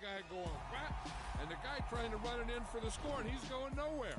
guy going whap, and the guy trying to run it in for the score, and he's going nowhere.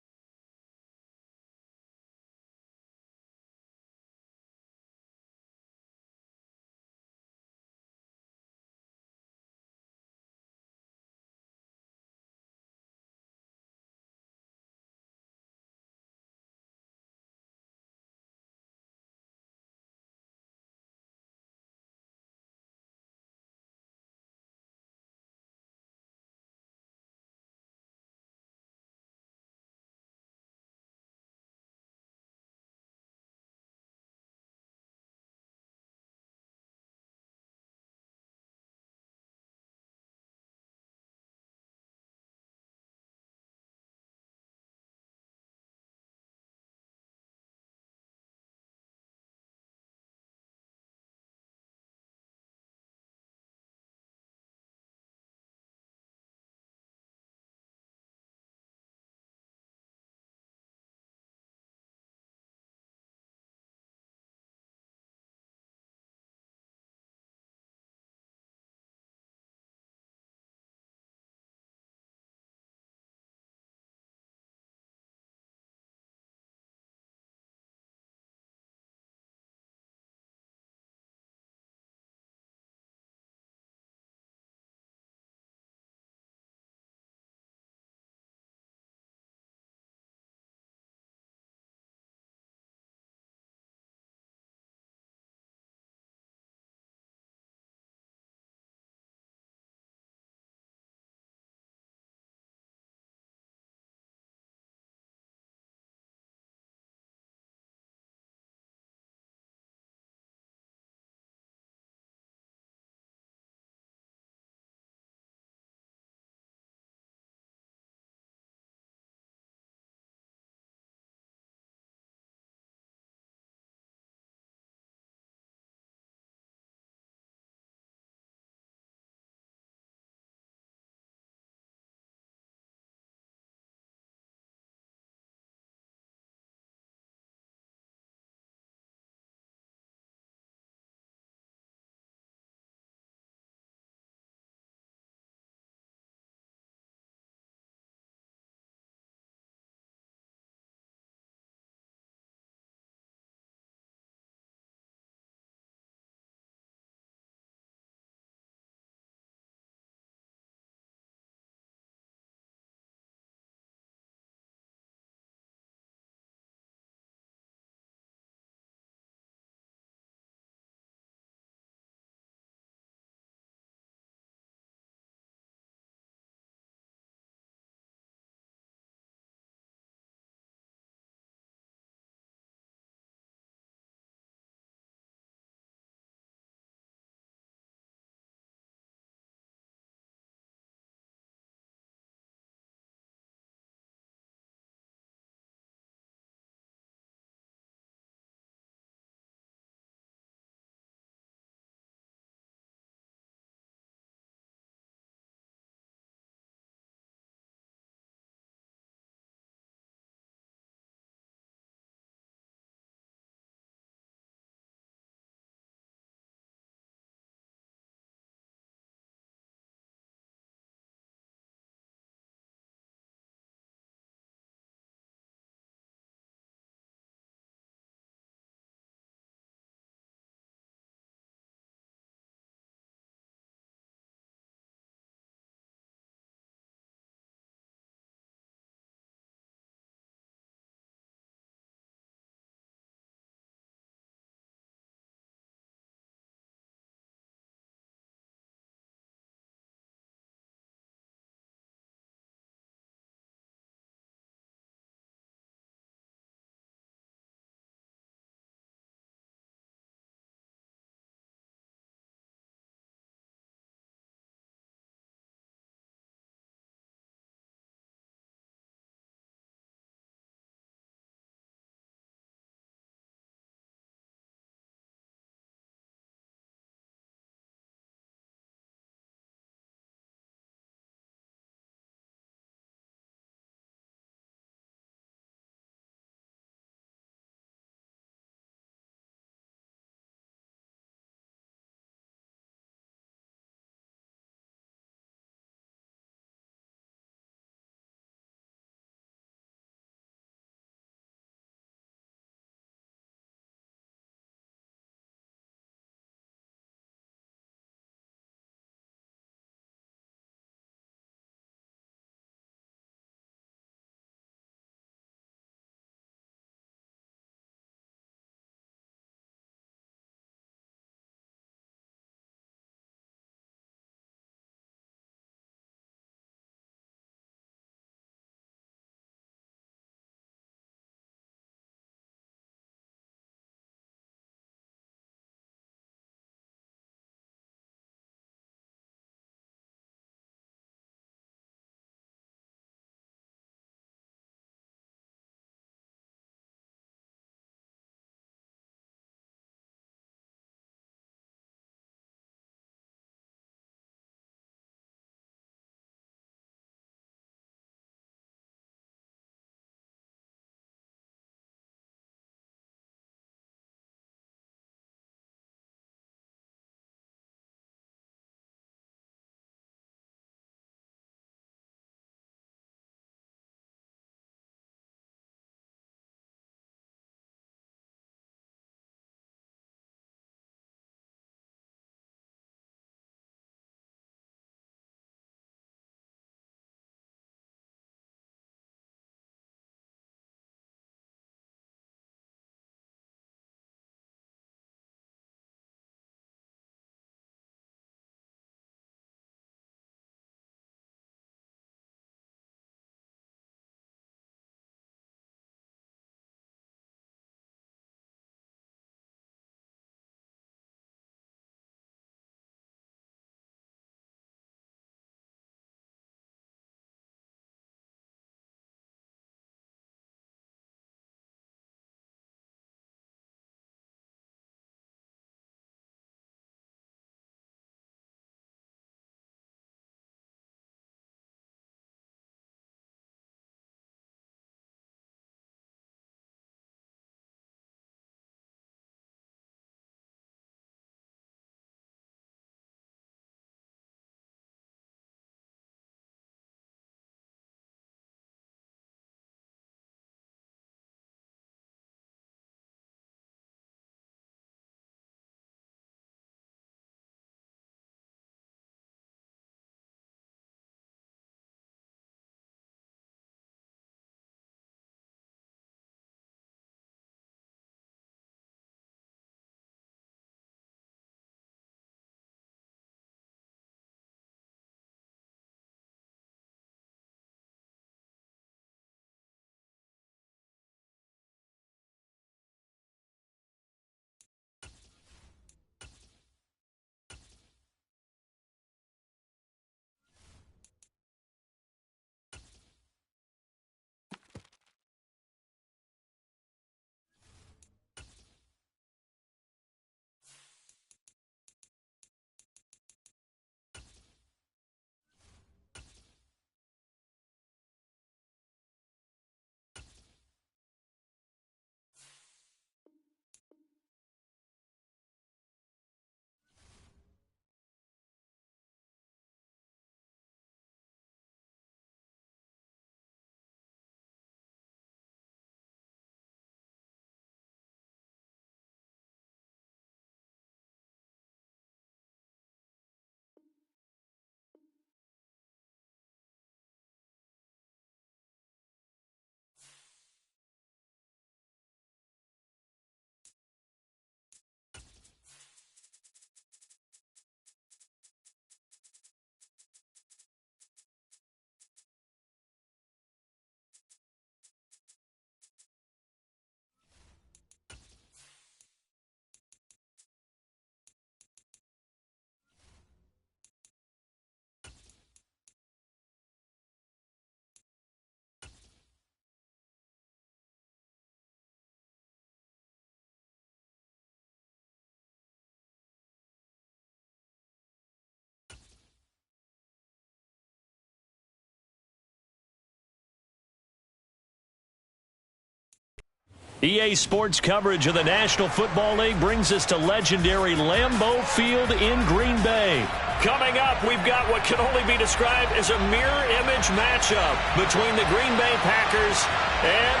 EA Sports coverage of the National Football League brings us to legendary Lambeau Field in Green Bay. Coming up, we've got what can only be described as a mirror image matchup between the Green Bay Packers and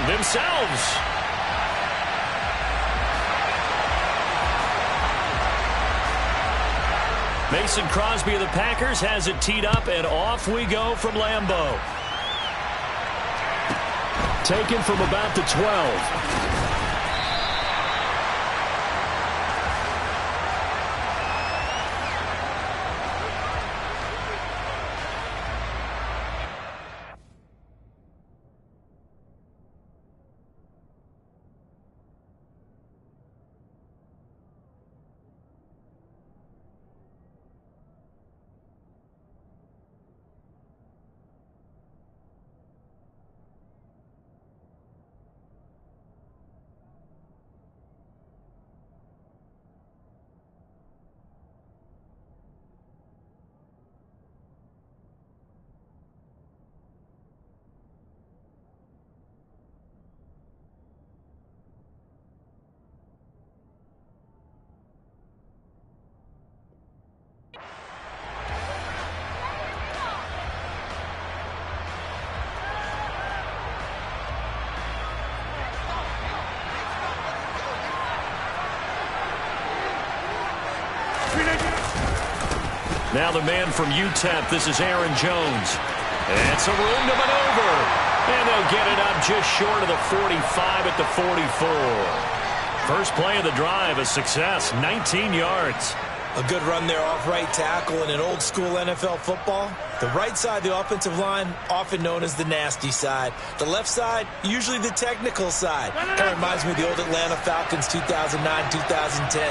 themselves. Mason Crosby of the Packers has it teed up, and off we go from Lambeau. Taken from about the 12. Now the man from UTEP, this is Aaron Jones. It's a room to maneuver. And they'll get it up just short of the 45 at the 44. First play of the drive, a success, 19 yards. A good run there off right tackle in an old school NFL football. The right side of the offensive line, often known as the nasty side. The left side, usually the technical side. Kind of reminds me of the old Atlanta Falcons 2009, 2010.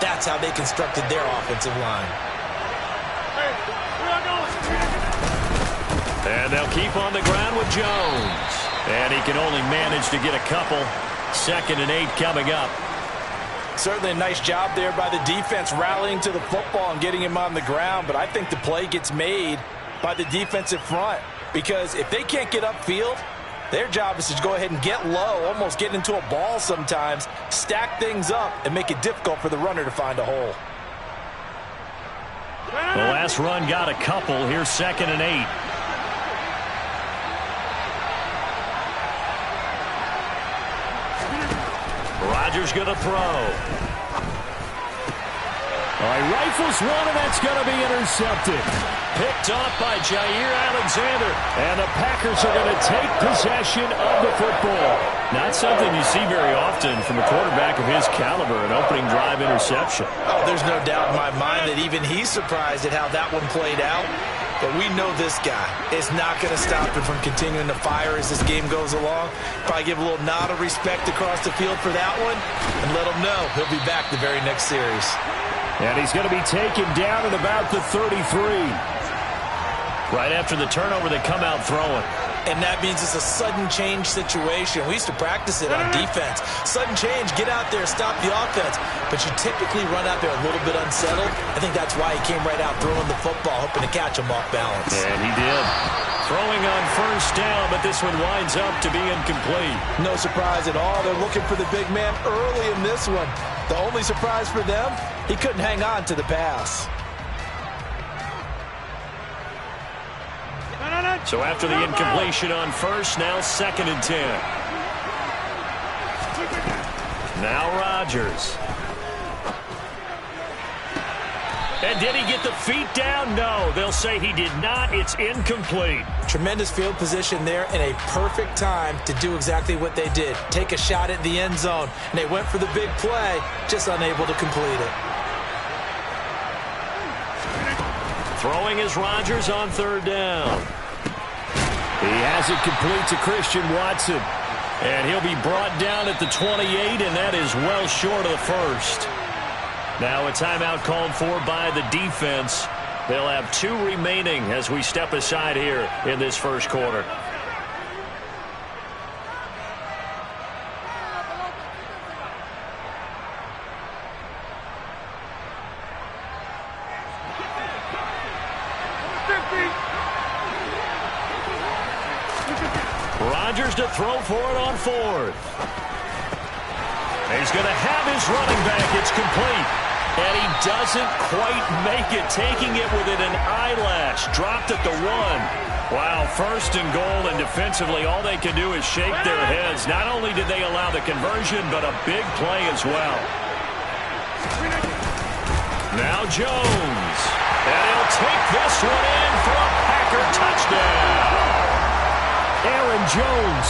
That's how they constructed their offensive line. And they'll keep on the ground with Jones. And he can only manage to get a couple. 2nd and 8 coming up. Certainly a nice job there by the defense rallying to the football and getting him on the ground. But I think the play gets made by the defensive front. Because if they can't get upfield, their job is to go ahead and get low, almost get into a ball sometimes, stack things up, and make it difficult for the runner to find a hole. The last run got a couple. Here's 2nd and 8. Rodgers going to throw. All right, rifles one, and that's going to be intercepted. Picked off by Jair Alexander. And the Packers are going to take possession of the football. Not something you see very often from a quarterback of his caliber, an opening drive interception. Oh, there's no doubt in my mind that even he's surprised at how that one played out. But we know this guy is not going to stop him from continuing to fire as this game goes along. Probably give a little nod of respect across the field for that one and let him know he'll be back the very next series. And he's going to be taken down at about the 33. Right after the turnover, they come out throwing. And that means it's a sudden change situation. We used to practice it on defense. Sudden change, get out there, stop the offense. But you typically run out there a little bit unsettled. I think that's why he came right out throwing the football, hoping to catch him off balance. And he did. Throwing on first down, but this one winds up to be incomplete. No surprise at all. They're looking for the big man early in this one. The only surprise for them, he couldn't hang on to the pass. So after the incompletion on first, now 2nd and 10. Now Rodgers. And did he get the feet down? No, they'll say he did not. It's incomplete. Tremendous field position there and a perfect time to do exactly what they did. Take a shot at the end zone. And they went for the big play, just unable to complete it. Throwing is Rodgers on 3rd down. He has it complete to Christian Watson. And he'll be brought down at the 28, and that is well short of the first. Now a timeout called for by the defense. They'll have 2 remaining as we step aside here in this first quarter. Rodgers to throw for it on fourth. He's going to have his running back. It's complete. And he doesn't quite make it, taking it within an eyelash. Dropped at the 1. Wow, first and goal, and defensively all they can do is shake their heads. Not only did they allow the conversion, but a big play as well. Now Jones. And he'll take this one in for a Packer touchdown. Aaron Jones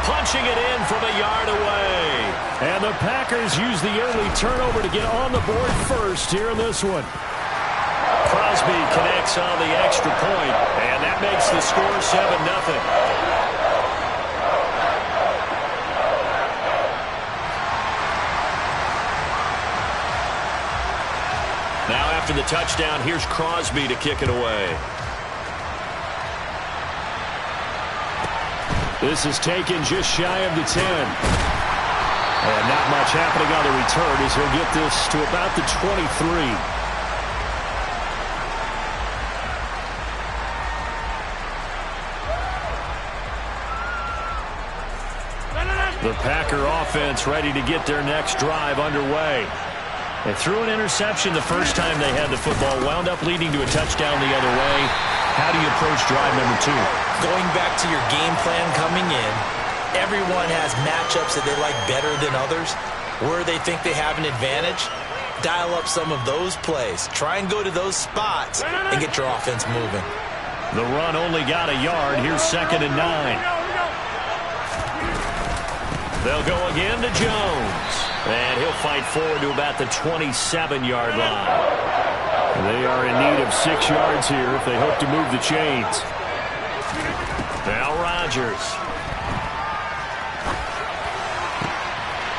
punching it in from a yard away. And the Packers use the early turnover to get on the board first here in this one. Crosby connects on the extra point, and that makes the score 7-0. Now after the touchdown, here's Crosby to kick it away. This is taken just shy of the 10. And not much happening on the return as he'll get this to about the 23. The Packer offense ready to get their next drive underway. They threw an interception the first time they had the football, wound up leading to a touchdown the other way. How do you approach drive number 2? Going back to your game plan coming in, everyone has matchups that they like better than others. Where they think they have an advantage, dial up some of those plays. Try and go to those spots and get your offense moving. The run only got a yard. Here's 2nd and 9. They'll go again to Jones. And he'll fight forward to about the 27-yard line. They are in need of 6 yards here if they hope to move the chains. Now Rodgers.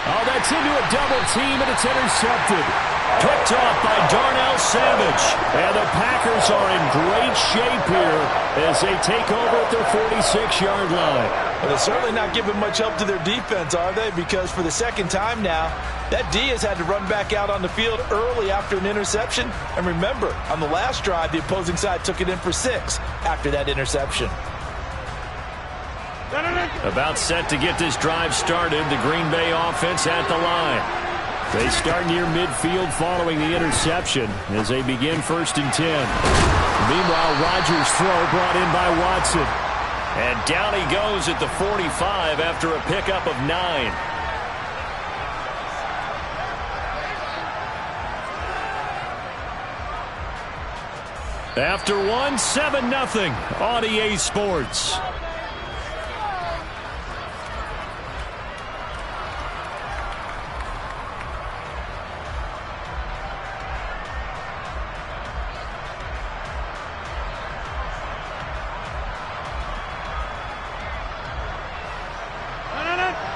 Oh, that's into a double team, and it's intercepted. Picked off by Darnell Savage. And the Packers are in great shape here as they take over at their 46-yard line. Well, they're certainly not giving much help to their defense, are they? Because for the second time now, that D has had to run back out on the field early after an interception. And remember, on the last drive, the opposing side took it in for 6 after that interception. About set to get this drive started, the Green Bay offense at the line. They start near midfield following the interception as they begin 1st and 10. Meanwhile, Rodgers' throw brought in by Watson. And down he goes at the 45 after a pickup of 9. After one, 7-0 on EA Sports.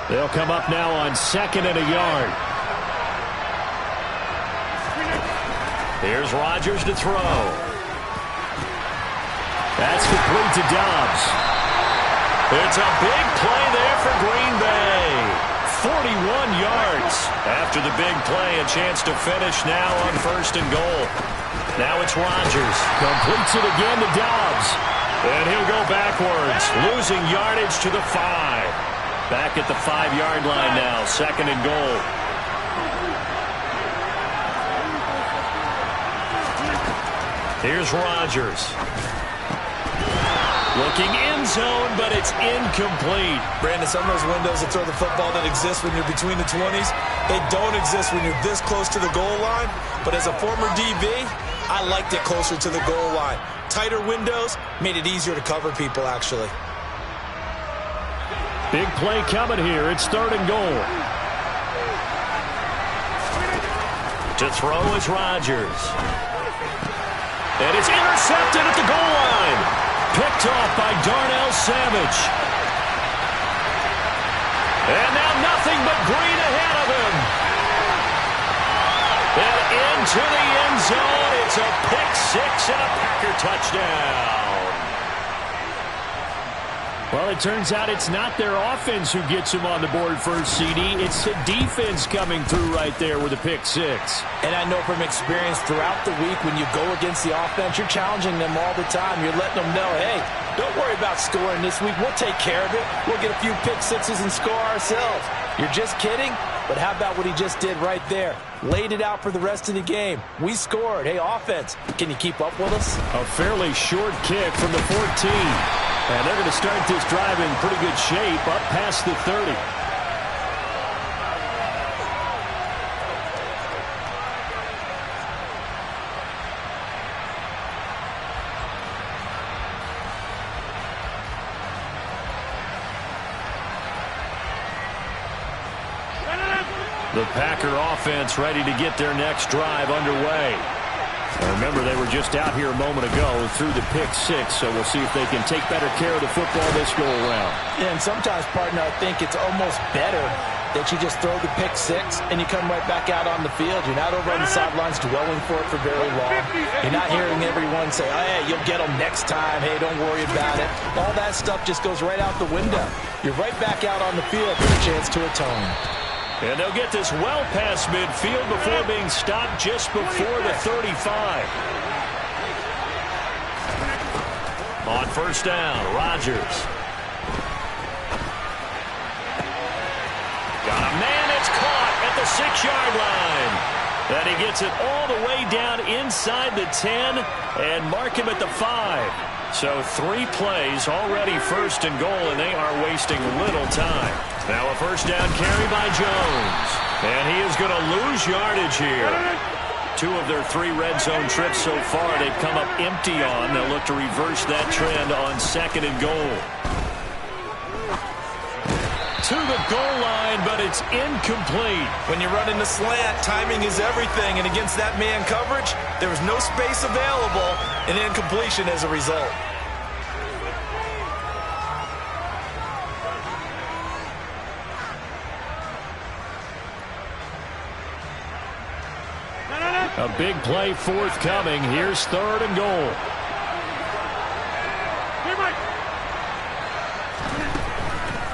They'll come up now on 2nd and a yard. Here's Rodgers to throw. That's complete to Dobbs. It's a big play there for Green Bay. 41 yards. After the big play, a chance to finish now on 1st and goal. Now it's Rodgers. Completes it again to Dobbs. And he'll go backwards, losing yardage to the 5. Back at the 5-yard line now, 2nd and goal. Here's Rodgers. Looking end zone, but it's incomplete. Brandon, some of those windows that throw the football that exist when you're between the 20s, they don't exist when you're this close to the goal line. But as a former DB, I liked it closer to the goal line. Tighter windows made it easier to cover people, actually. Big play coming here. It's 3rd and goal. To throw is Rodgers. And it's intercepted at the goal line. Picked off by Darnell Savage. And now nothing but green ahead of him. And into the end zone. It's a pick 6 and a Packer touchdown. Well, it turns out it's not their offense who gets them on the board first, CD. It's the defense coming through right there with a pick six. And I know from experience throughout the week when you go against the offense, you're challenging them all the time. You're letting them know, hey, don't worry about scoring this week. We'll take care of it. We'll get a few pick sixes and score ourselves. You're just kidding? But how about what he just did right there? Laid it out for the rest of the game. We scored. Hey, offense, can you keep up with us? A fairly short kick from the 14. And they're going to start this drive in pretty good shape up past the 30. The Packer offense ready to get their next drive underway. And remember, they were just out here a moment ago through the pick six, so we'll see if they can take better care of the football this go-around. Yeah, and sometimes, partner, I think it's almost better that you just throw the pick six and you come right back out on the field. You're not over on the sidelines dwelling for it for very long. You're not hearing everyone say, oh, hey, you'll get them next time. Hey, don't worry about it. All that stuff just goes right out the window. You're right back out on the field for a chance to atone. And they'll get this well past midfield before being stopped just before the 35. On first down, Rodgers. Got a man, it's caught at the 6-yard line. And he gets it all the way down inside the 10 and mark him at the 5. So 3 plays already first and goal, and they are wasting little time. Now a first down carry by Jones. And he is going to lose yardage here. 2 of their 3 red zone trips so far they've come up empty on. They'll look to reverse that trend on second and goal. To the goal line, but it's incomplete. When you're running the slant, timing is everything. And against that man coverage, there was no space available, and incompletion as a result. A big play forthcoming. Here's third and goal.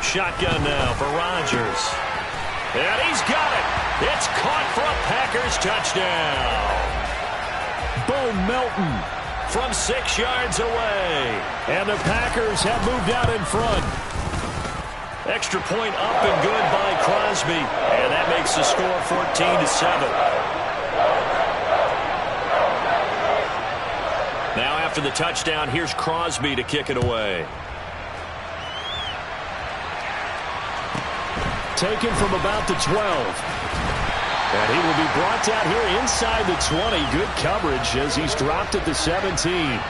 Shotgun now for Rodgers. And he's got it. It's caught for a Packers touchdown. Bo Melton from 6 yards away. And the Packers have moved out in front. Extra point up and good by Crosby. And that makes the score 14-7. Now after the touchdown, here's Crosby to kick it away. Taken from about the 12. And he will be brought down here inside the 20. Good coverage as he's dropped at the 17.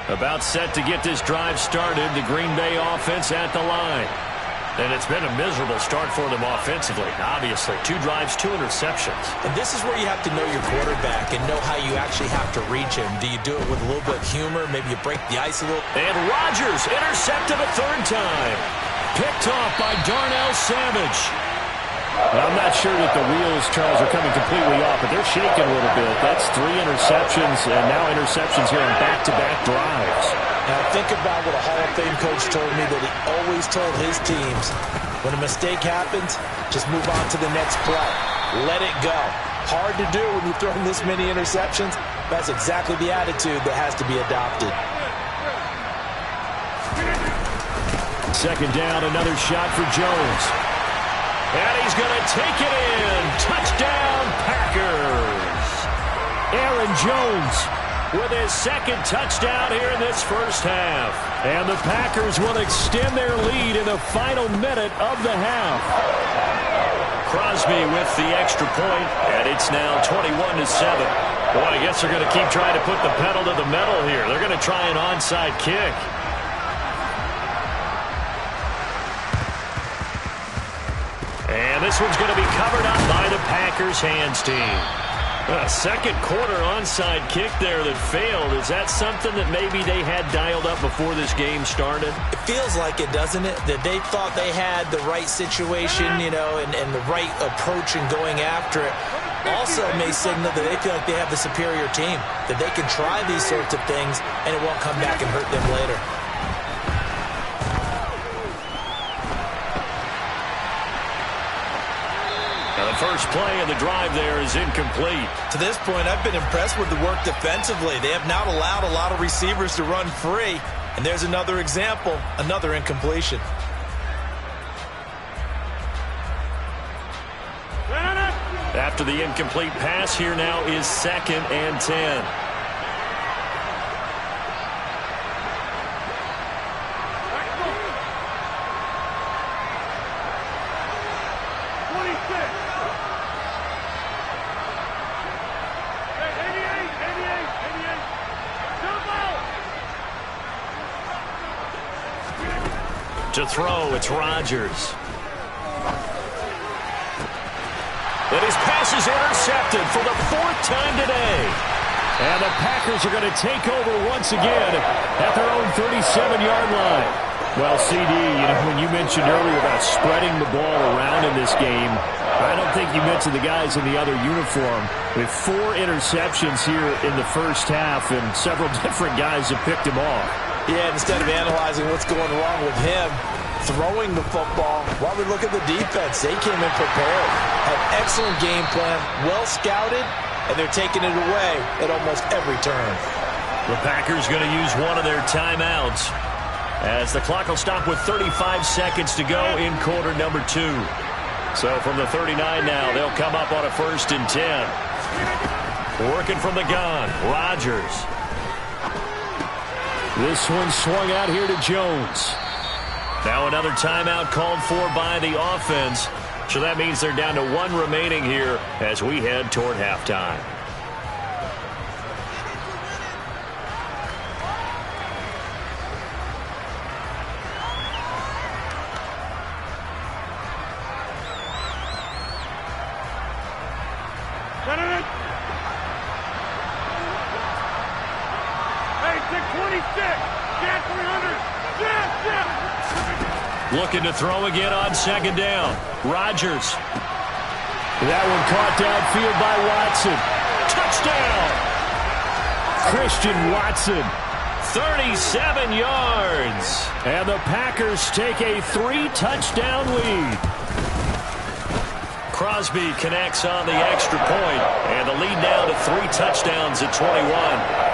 About set to get this drive started. The Green Bay offense at the line. And it's been a miserable start for them offensively. Obviously, 2 drives, 2 interceptions. And this is where you have to know your quarterback and know how you actually have to reach him. Do you do it with a little bit of humor? Maybe you break the ice a little. And Rodgers intercepted a 3rd time. Picked off by Darnell Savage. I'm not sure that the wheels, Charles, are coming completely off, but they're shaking a little bit. That's 3 interceptions and now interceptions here on back-to-back drives. Now think about what a Hall of Fame coach told me, that he always told his teams, when a mistake happens, just move on to the next play. Let it go. Hard to do when you're throwing this many interceptions. That's exactly the attitude that has to be adopted. Second down, another shot for Jones. And he's going to take it in. Touchdown, Packers. Aaron Jones with his 2nd touchdown here in this first half. And the Packers will extend their lead in the final minute of the half. Crosby with the extra point, and it's now 21-7. Boy, I guess they're going to keep trying to put the pedal to the metal here. They're going to try an onside kick. And this one's going to be covered up by the Packers hands team. A second quarter onside kick there that failed. Is that something that maybe they had dialed up before this game started? It feels like it, doesn't it? That they thought they had the right situation, and the right approach in going after it. Also may signal that they feel like they have the superior team, that they can try these sorts of things and it won't come back and hurt them later. The first play of the drive there is incomplete. To this point, I've been impressed with the work defensively. They have not allowed a lot of receivers to run free. And there's another example, another incompletion. After the incomplete pass, here now is 2nd and 10. To throw, it's Rodgers. And his pass is intercepted for the 4th time today. And the Packers are going to take over once again at their own 37-yard line. Well, CD, when you mentioned earlier about spreading the ball around in this game, I don't think you mentioned the guys in the other uniform. With 4 interceptions here in the first half, and several different guys have picked him off. Yeah, instead of analyzing what's going wrong with him, throwing the football, while we look at the defense, they came in prepared. Had excellent game plan, well scouted, and they're taking it away at almost every turn. The Packers going to use one of their timeouts as the clock will stop with 35 seconds to go in quarter number 2. So from the 39 now, they'll come up on a 1st and 10. Working from the gun, Rodgers. This one swung out here to Jones. Now another timeout called for by the offense. So that means they're down to 1 remaining here as we head toward halftime. Looking to throw again on 2nd down. Rodgers. That one caught downfield by Watson. Touchdown! Christian Watson. 37 yards. And the Packers take a 3-touchdown lead. Crosby connects on the extra point, and the lead now to 3 touchdowns at 21.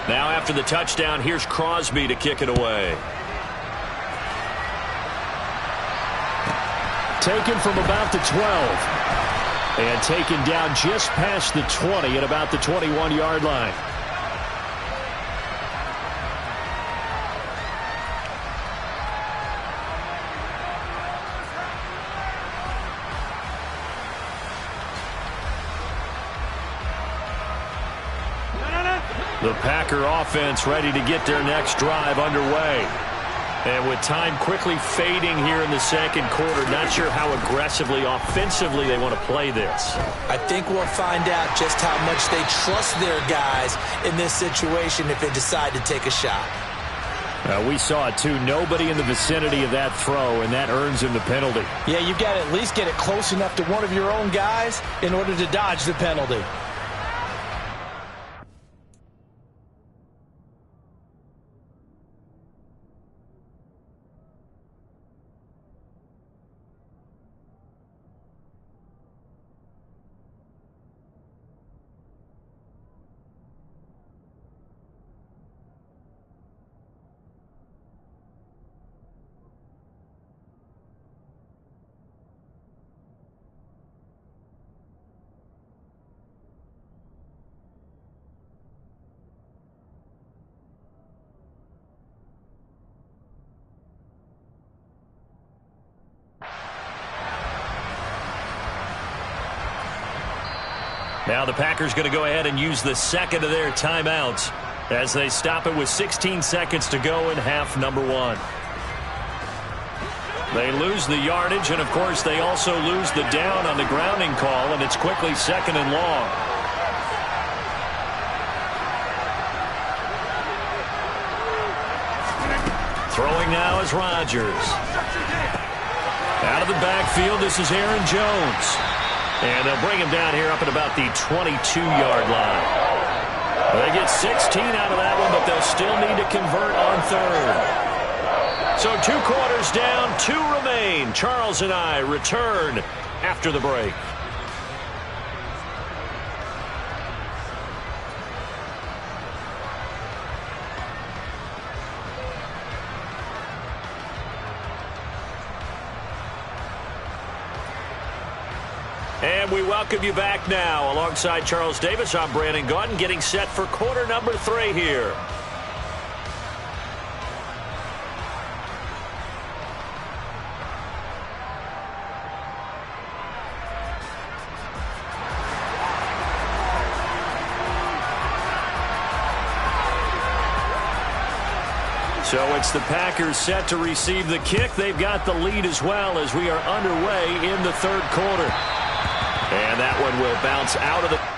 Now after the touchdown, here's Crosby to kick it away. Taken from about the 12. And taken down just past the 20 at about the 21-yard line. The Packer offense ready to get their next drive underway. And with time quickly fading here in the second quarter, not sure how aggressively, offensively they want to play this. I think we'll find out just how much they trust their guys in this situation if they decide to take a shot. We saw it, too. Nobody in the vicinity of that throw, and that earns him the penalty. Yeah, you've got to at least get it close enough to one of your own guys in order to dodge the penalty. Now the Packers going to go ahead and use the second of their timeouts as they stop it with 16 seconds to go in half number 1. They lose the yardage, and, of course, they also lose the down on the grounding call, and it's quickly 2nd and long. Throwing now is Rodgers. Out of the backfield, this is Aaron Jones. And they'll bring him down here up at about the 22-yard line. They get 16 out of that one, but they'll still need to convert on 3rd. So 2 quarters down, 2 remain. Charles and I return after the break. And we welcome you back now. Alongside Charles Davis, I'm Brandon Gaudin, getting set for quarter number 3 here. So it's the Packers set to receive the kick. They've got the lead as well as we are underway in the 3rd quarter. And that one will bounce out of the...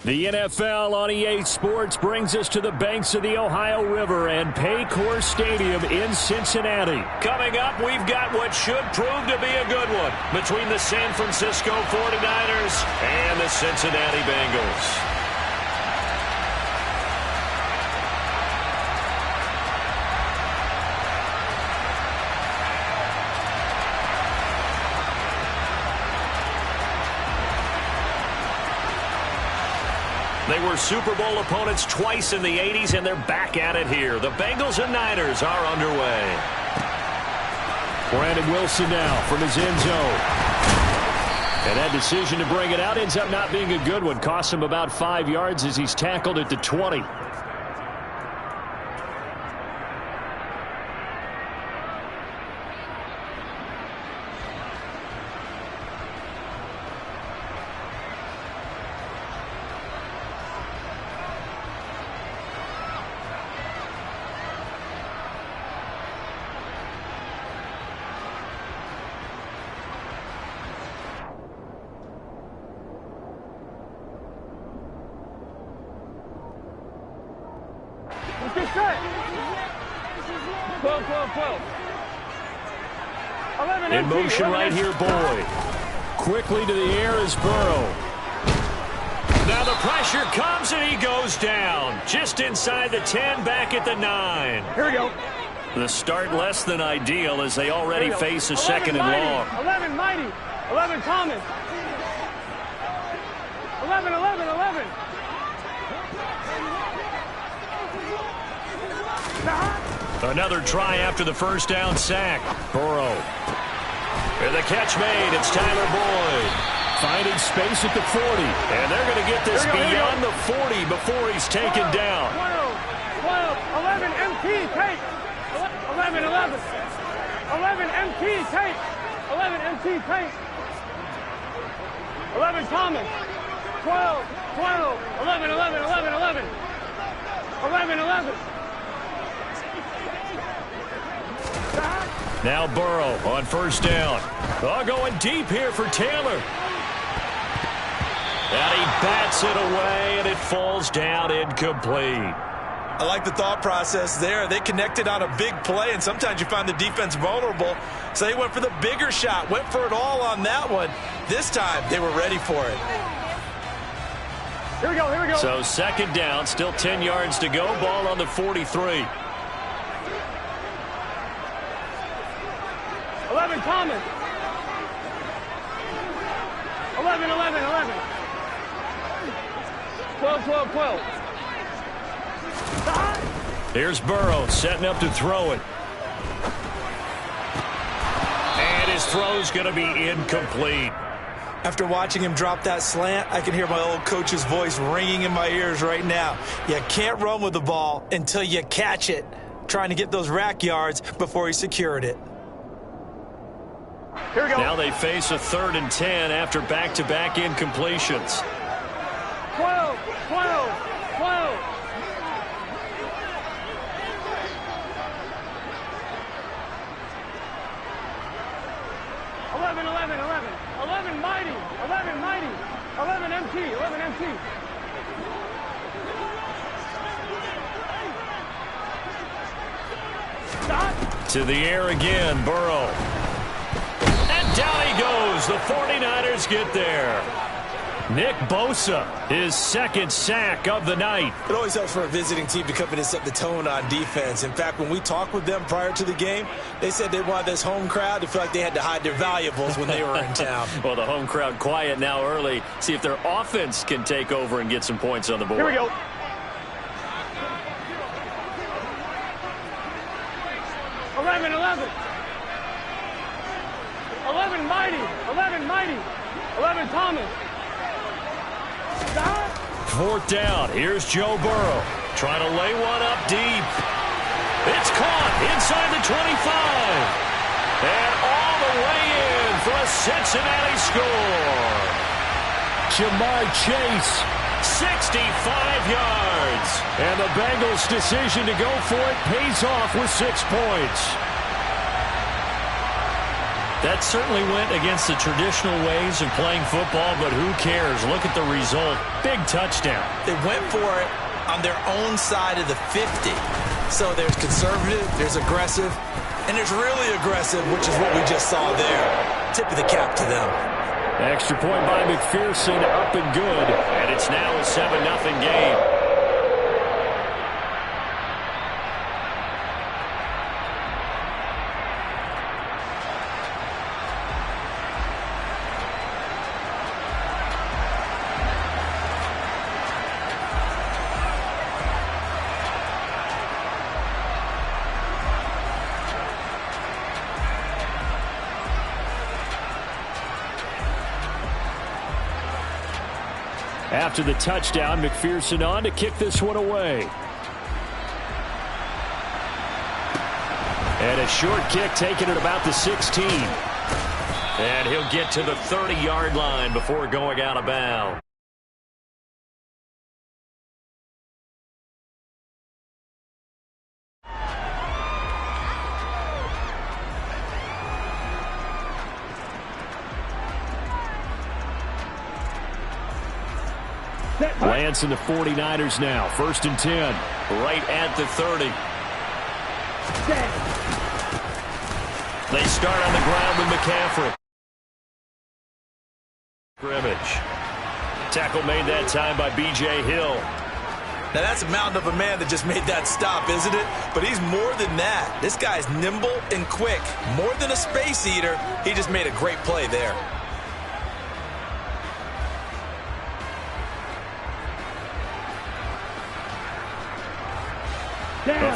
The NFL on EA Sports brings us to the banks of the Ohio River and Paycor Stadium in Cincinnati. Coming up, we've got what should prove to be a good one between the San Francisco 49ers and the Cincinnati Bengals. They were Super Bowl opponents twice in the 80s, and they're back at it here. The Bengals and Niners are underway. Brandon Wilson now from his end zone. And that decision to bring it out ends up not being a good one. Cost him about 5 yards as he's tackled at the 20. Let's get set. 12, 12, 12. 11 in motion 11 right here, Boyd. Quickly to the air is Burrow. Now the pressure comes and he goes down. Just inside the 10, back at the 9. Here we go. The start less than ideal as they already face a second and long. 11 Mighty. 11 Thomas. 11, 11, 11. Another try after the first down sack. Burrow. And the catch made. It's Tyler Boyd. Finding space at the 40. And they're going to get this beyond the 40 before he's taken down. 12, 11, MT, take. 11, 11. 11, MT, take. 11, MT, take. 11, Thomas. 12, 12, 11, 11, 11, 11. 11, 11. Now Burrow on first down. Oh, going deep here for Taylor. And he bats it away, and it falls down incomplete. I like the thought process there. They connected on a big play, and sometimes you find the defense vulnerable. So they went for the bigger shot, went for it all on that one. This time, they were ready for it. Here we go, here we go. So second down, still 10 yards to go. Ball on the 43. 11, Thomas. 11, 11, 11. 12, 12, 12. Here's Burrow setting up to throw it. And his throw's going to be incomplete. After watching him drop that slant, I can hear my old coach's voice ringing in my ears right now. You can't run with the ball until you catch it. Trying to get those rack yards before he secured it. Here we go. Now they face a 3rd and 10 after back-to-back incompletions. 12, 12, 12. 11, 11, 11. 11 Mighty. 11 Mighty. 11 MT. 11 MT. Stop. To the air again, Burrow. And down he goes. The 49ers get there. Nick Bosa, his second sack of the night. It always helps for a visiting team to come in and set the tone on defense. In fact, when we talked with them prior to the game, they said they wanted this home crowd to feel like they had to hide their valuables when they were in town. Well, the home crowd quiet now early. See if their offense can take over and get some points on the board. Here we go. 11, 11. 11 Mighty. 11 Mighty. 11 Thomas. Stop. 4th down. Here's Joe Burrow. Trying to lay one up deep. It's caught inside the 25. And all the way in for a Cincinnati score. Jamar Chase, 65 yards. And the Bengals' decision to go for it pays off with 6 points. That certainly went against the traditional ways of playing football, but who cares? Look at the result. Big touchdown. They went for it on their own side of the 50. So there's conservative, there's aggressive, and there's really aggressive, which is what we just saw there. Tip of the cap to them. Extra point by McPherson, up and good. And it's now a 7-0 game. After the touchdown, McPherson on to kick this one away. And a short kick taken at about the 16. And he'll get to the 30-yard line before going out of bounds. Lance and the 49ers now. 1st and 10. Right at the 30. They start on the ground with McCaffrey. Scrimmage. Tackle made that time by B.J. Hill. Now that's a mountain of a man that just made that stop, isn't it? But he's more than that. This guy's nimble and quick. More than a space eater. He just made a great play there.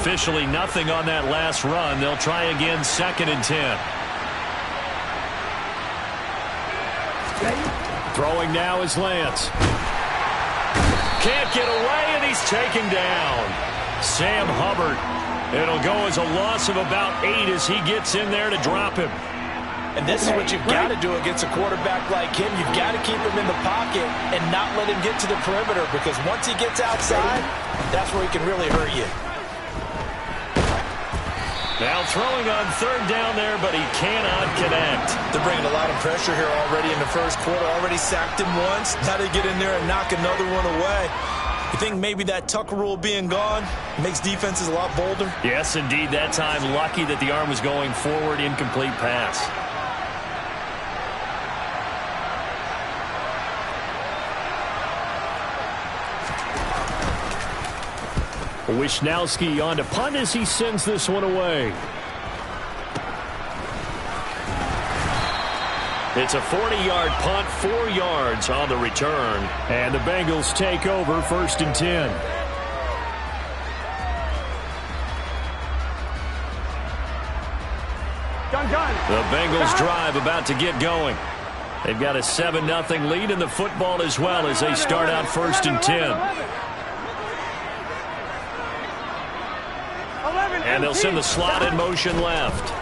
Officially nothing on that last run. They'll try again, 2nd and 10. Throwing now is Lance. Can't get away, and he's taken down. Sam Hubbard. It'll go as a loss of about 8 as he gets in there to drop him. And this is what you've got to do against a quarterback like him. You've got to keep him in the pocket and not let him get to the perimeter, because once he gets outside, that's where he can really hurt you. Now throwing on 3rd down there, but he cannot connect. They're bringing a lot of pressure here already in the first quarter. Already sacked him once. Now they get in there and knock another one away. You think maybe that Tucker rule being gone makes defenses a lot bolder? Yes, indeed. That time, lucky that the arm was going forward. Incomplete pass. Wisnowski on to punt as he sends this one away. It's a 40-yard punt, 4 yards on the return. And the Bengals take over, 1st and 10. The Bengals drive about to get going. They've got a 7-0 lead in the football as well as they start out 1st and 10. And they'll send the slot in motion left.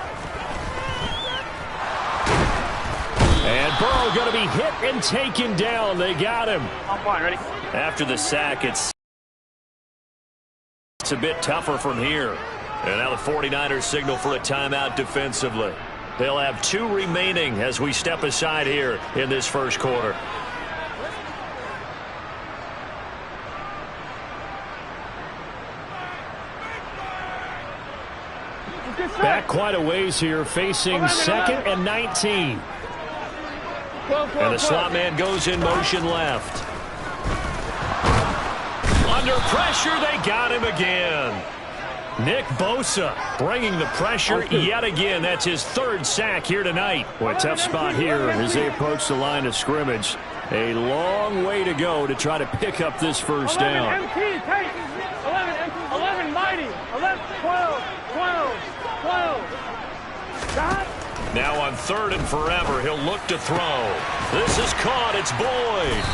And Burrow going to be hit and taken down. They got him. Ready? After the sack, it's a bit tougher from here. And now the 49ers signal for a timeout defensively. They'll have 2 remaining as we step aside here in this first quarter. Back quite a ways here, facing 2nd and 19. And the slot man goes in motion left. Under pressure, they got him again. Nick Bosa bringing the pressure yet again. That's his 3rd sack here tonight. Boy, tough spot here as they approach the line of scrimmage. A long way to go to try to pick up this first down. 11 mighty. 11, 12, 12, 12. Stop. Now on 3rd and forever, he'll look to throw. This is caught. It's Boyd.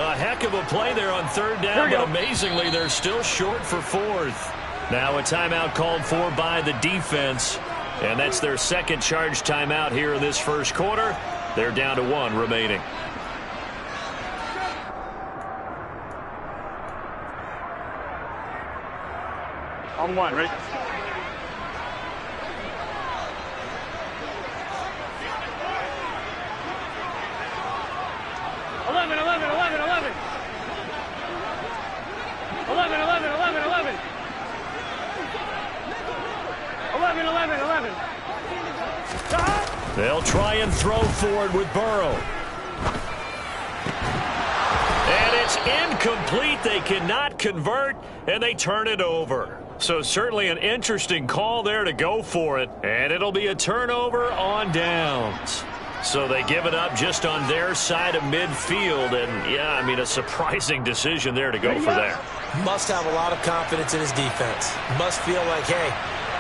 A heck of a play there on 3rd down, but amazingly, they're still short for 4th. Now a timeout called for by the defense, and that's their 2nd charge timeout here in this first quarter. They're down to 1 remaining. On 1, ready? They'll try and throw forward with Burrow. And it's incomplete. They cannot convert, and they turn it over. So certainly an interesting call there to go for it. And it'll be a turnover on downs. So they give it up just on their side of midfield. And, yeah, I mean, a surprising decision there to go for that. Must have a lot of confidence in his defense. Must feel like, hey,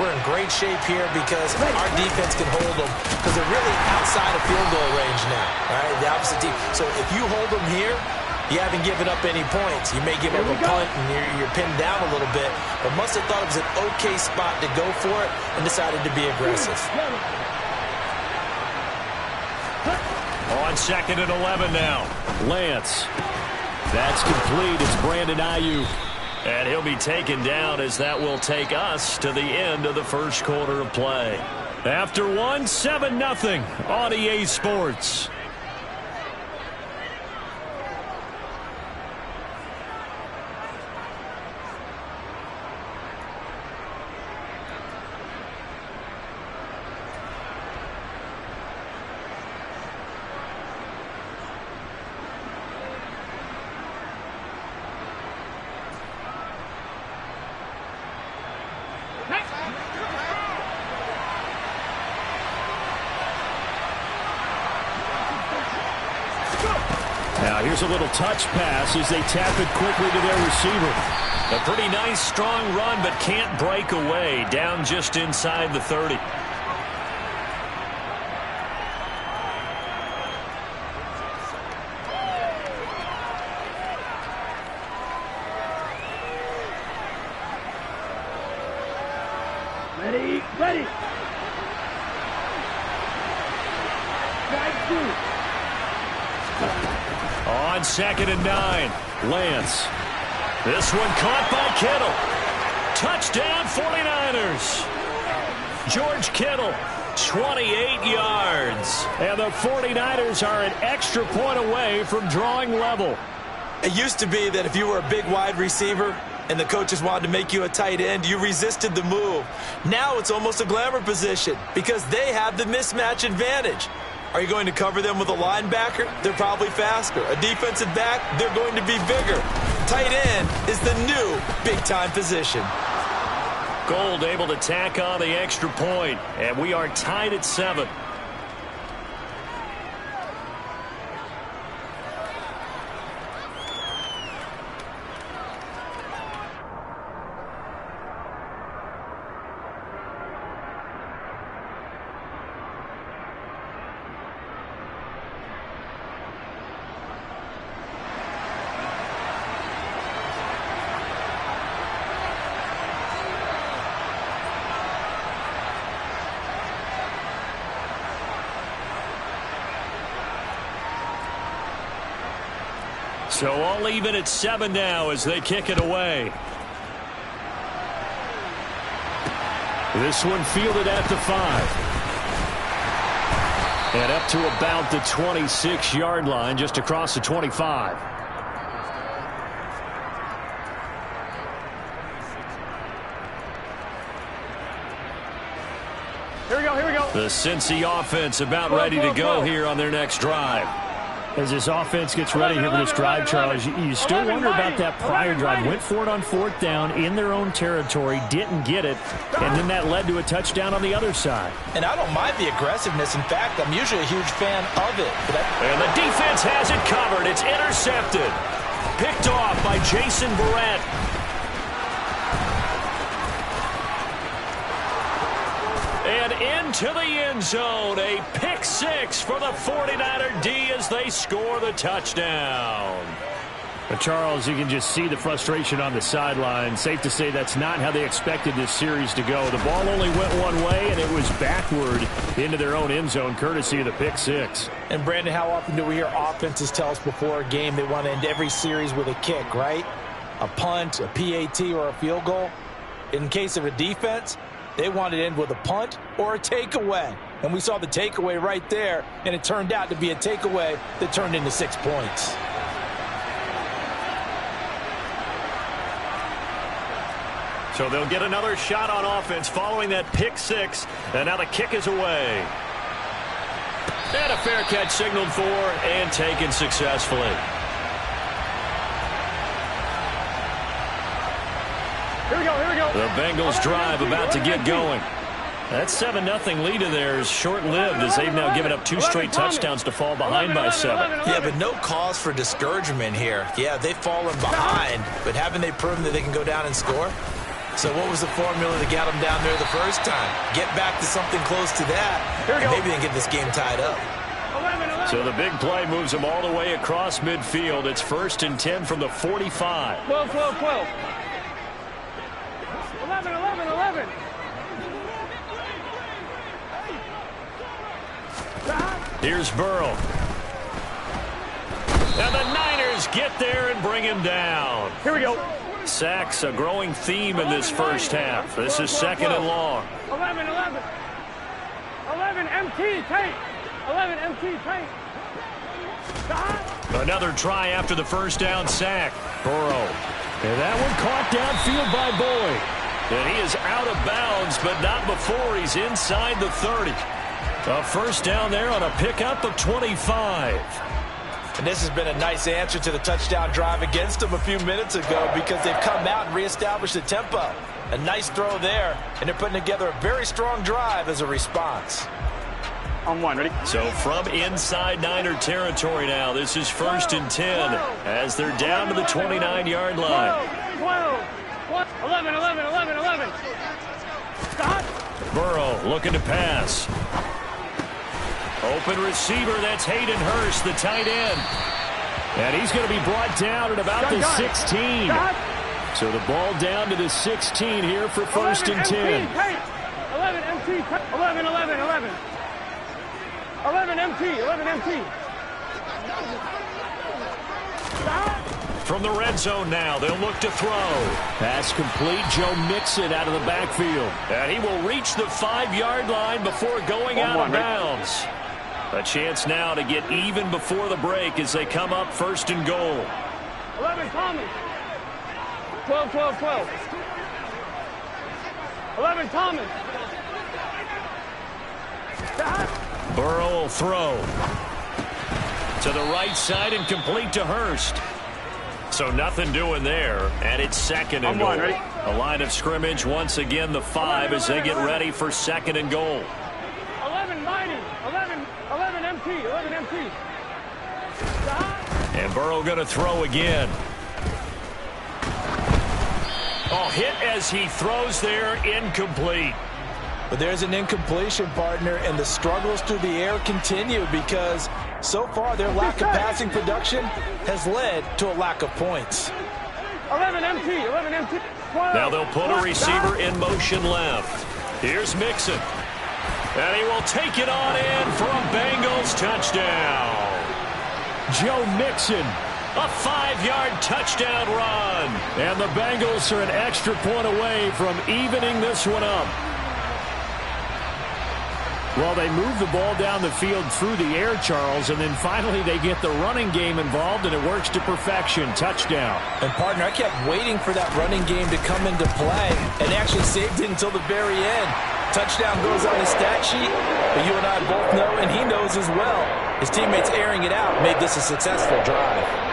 we're in great shape here because our defense can hold them because they're really outside of field goal range now, right? The opposite team. So if you hold them here, you haven't given up any points. You may give up a punt and you're pinned down a little bit, but must have thought it was an okay spot to go for it and decided to be aggressive. On 2nd and 11 now. Lance. That's complete. It's Brandon Ayuk. And he'll be taken down as that will take us to the end of the first quarter of play. After one, 7-0 on EA Sports. Now here's a little touch pass as they tap it quickly to their receiver. A pretty nice, strong run, but can't break away. Down just inside the 30. Ready, ready. Drive through. On 2nd and 9, Lance. This one caught by Kittle. Touchdown 49ers. George Kittle, 28 yards. And the 49ers are an extra point away from drawing level. It used to be that if you were a big wide receiver and the coaches wanted to make you a tight end, you resisted the move. Now it's almost a glamour position because they have the mismatch advantage. Are you going to cover them with a linebacker? They're probably faster. A defensive back? They're going to be bigger. Tight end is the new big-time position. Gold able to tack on the extra point, and we are tied at 7. So all even at 7 now as they kick it away. This one fielded at the 5. And up to about the 26-yard line, just across the 25. Here we go, here we go. The Cincy offense about ready to go here on their next drive. As this offense gets ready here for this drive, Charles, you still wonder about that prior drive. Went for it on 4th down in their own territory, didn't get it, and then that led to a touchdown on the other side. And I don't mind the aggressiveness. In fact, I'm usually a huge fan of it. And the defense has it covered. It's intercepted. Picked off by Jason Barrett. And into the end zone, a pick 6 for the 49er D as they score the touchdown. But Charles, you can just see the frustration on the sideline. Safe to say that's not how they expected this series to go. The ball only went one way, and it was backward into their own end zone, courtesy of the pick 6. And, Brandon, how often do we hear offenses tell us before a game they want to end every series with a kick, right? A punt, a PAT, or a field goal. In case of a defense, they wanted to end with a punt or a takeaway. And we saw the takeaway right there, and it turned out to be a takeaway that turned into 6 points. So they'll get another shot on offense following that pick 6, and now the kick is away. And a fair catch signaled for and taken successfully. Here we go. The Bengals drive about to get going. That 7-0 lead of theirs short-lived as they've now given up 2 straight touchdowns to fall behind by 7. Yeah, but no cause for discouragement here. Yeah, they've fallen behind, but haven't they proven that they can go down and score? So what was the formula that got them down there the first time? Get back to something close to that, and maybe they can get this game tied up. So the big play moves them all the way across midfield. It's 1st and 10 from the 45. 12. 11. Here's Burrow. And the Niners get there and bring him down. Here we go. Sacks, a growing theme in this first half. This is 2nd and long. 11 MT, Tate. 11 MT, Tate. Another try after the first down sack. Burrow. And that one caught downfield by Boyd. And he is out of bounds, but not before he's inside the 30. A first down there on a pickup of 25. And this has been a nice answer to the touchdown drive against them a few minutes ago because they've come out and reestablished the tempo. A nice throw there, and they're putting together a very strong drive as a response. On 1, ready? So from inside Niner territory now, this is 1st and 10 as they're down to the 29-yard line. 12. 11. Stop. Burrow looking to pass. Open receiver, that's Hayden Hurst, the tight end. And he's going to be brought down at about the 16. So the ball down to the 16 here for 1st and 10. 11 MT. 11 MT. From the red zone now, they'll look to throw. Pass complete, Joe Mixon out of the backfield. And he will reach the 5-yard line before going out of bounds. A chance now to get even before the break as they come up 1st and goal. 11 Thomas. 12. 11 Thomas. Burrow will throw. To the right side and complete to Hurst. So nothing doing there, and it's 2nd and goal. A line of scrimmage, once again the 5 as they get ready for 2nd and goal. 11 Mighty. 11 MT. And Burrow going to throw again. Oh, hit as he throws there, incomplete. But there's an incompletion, partner, and the struggles through the air continue because so far their lack of passing production has led to a lack of points. 11 MT. 12. Now they'll put a receiver in motion left. Here's Mixon. And he will take it on in for a Bengals touchdown. Joe Mixon, a 5-yard touchdown run. And the Bengals are an extra point away from evening this one up. Well, they move the ball down the field through the air, Charles, and then finally they get the running game involved, and it works to perfection. Touchdown. And, partner, I kept waiting for that running game to come into play and actually saved it until the very end. Touchdown goes on the stat sheet, but you and I both know, and he knows as well, his teammates airing it out made this a successful drive.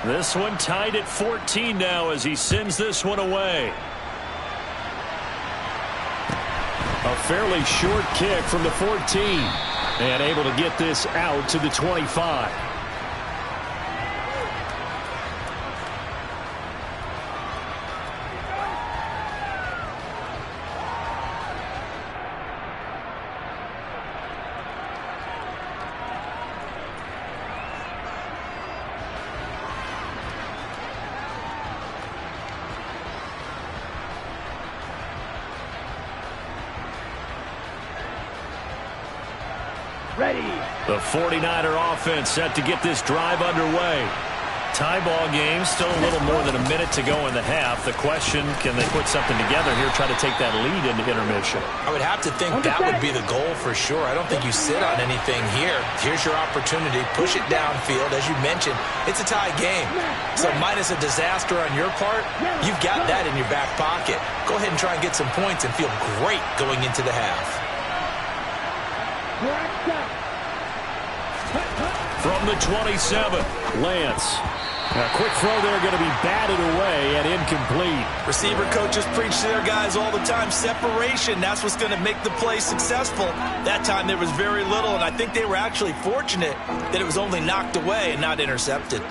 This one tied at 14 now as he sends this one away. A fairly short kick from the 14. And able to get this out to the 25. Ready. The 49er offense set to get this drive underway. Tie ball game, still a little more than a minute to go in the half. The question, can they put something together here, try to take that lead into intermission? I would have to think that would be the goal for sure. I don't think you sit on anything here. Here's your opportunity. Push it downfield. As you mentioned, it's a tie game. So minus a disaster on your part, you've got that in your back pocket. Go ahead and try and get some points and feel great going into the half. From the 27, Lance. A quick throw there going to be batted away and incomplete. Receiver coaches preach to their guys all the time. Separation, that's what's going to make the play successful. That time there was very little, and I think they were actually fortunate that it was only knocked away and not intercepted.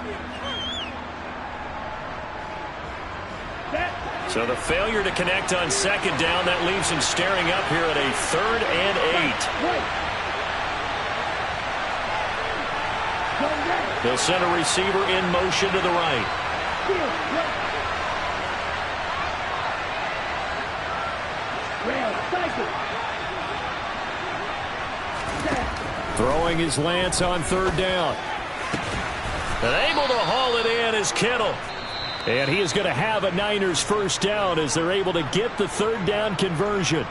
So the failure to connect on second down, that leaves him staring up here at a 3rd and 8. They'll send a receiver in motion to the right. Throwing his Lance on 3rd down. And able to haul it in is Kittle. And he is going to have a Niners first down as they're able to get the 3rd down conversion.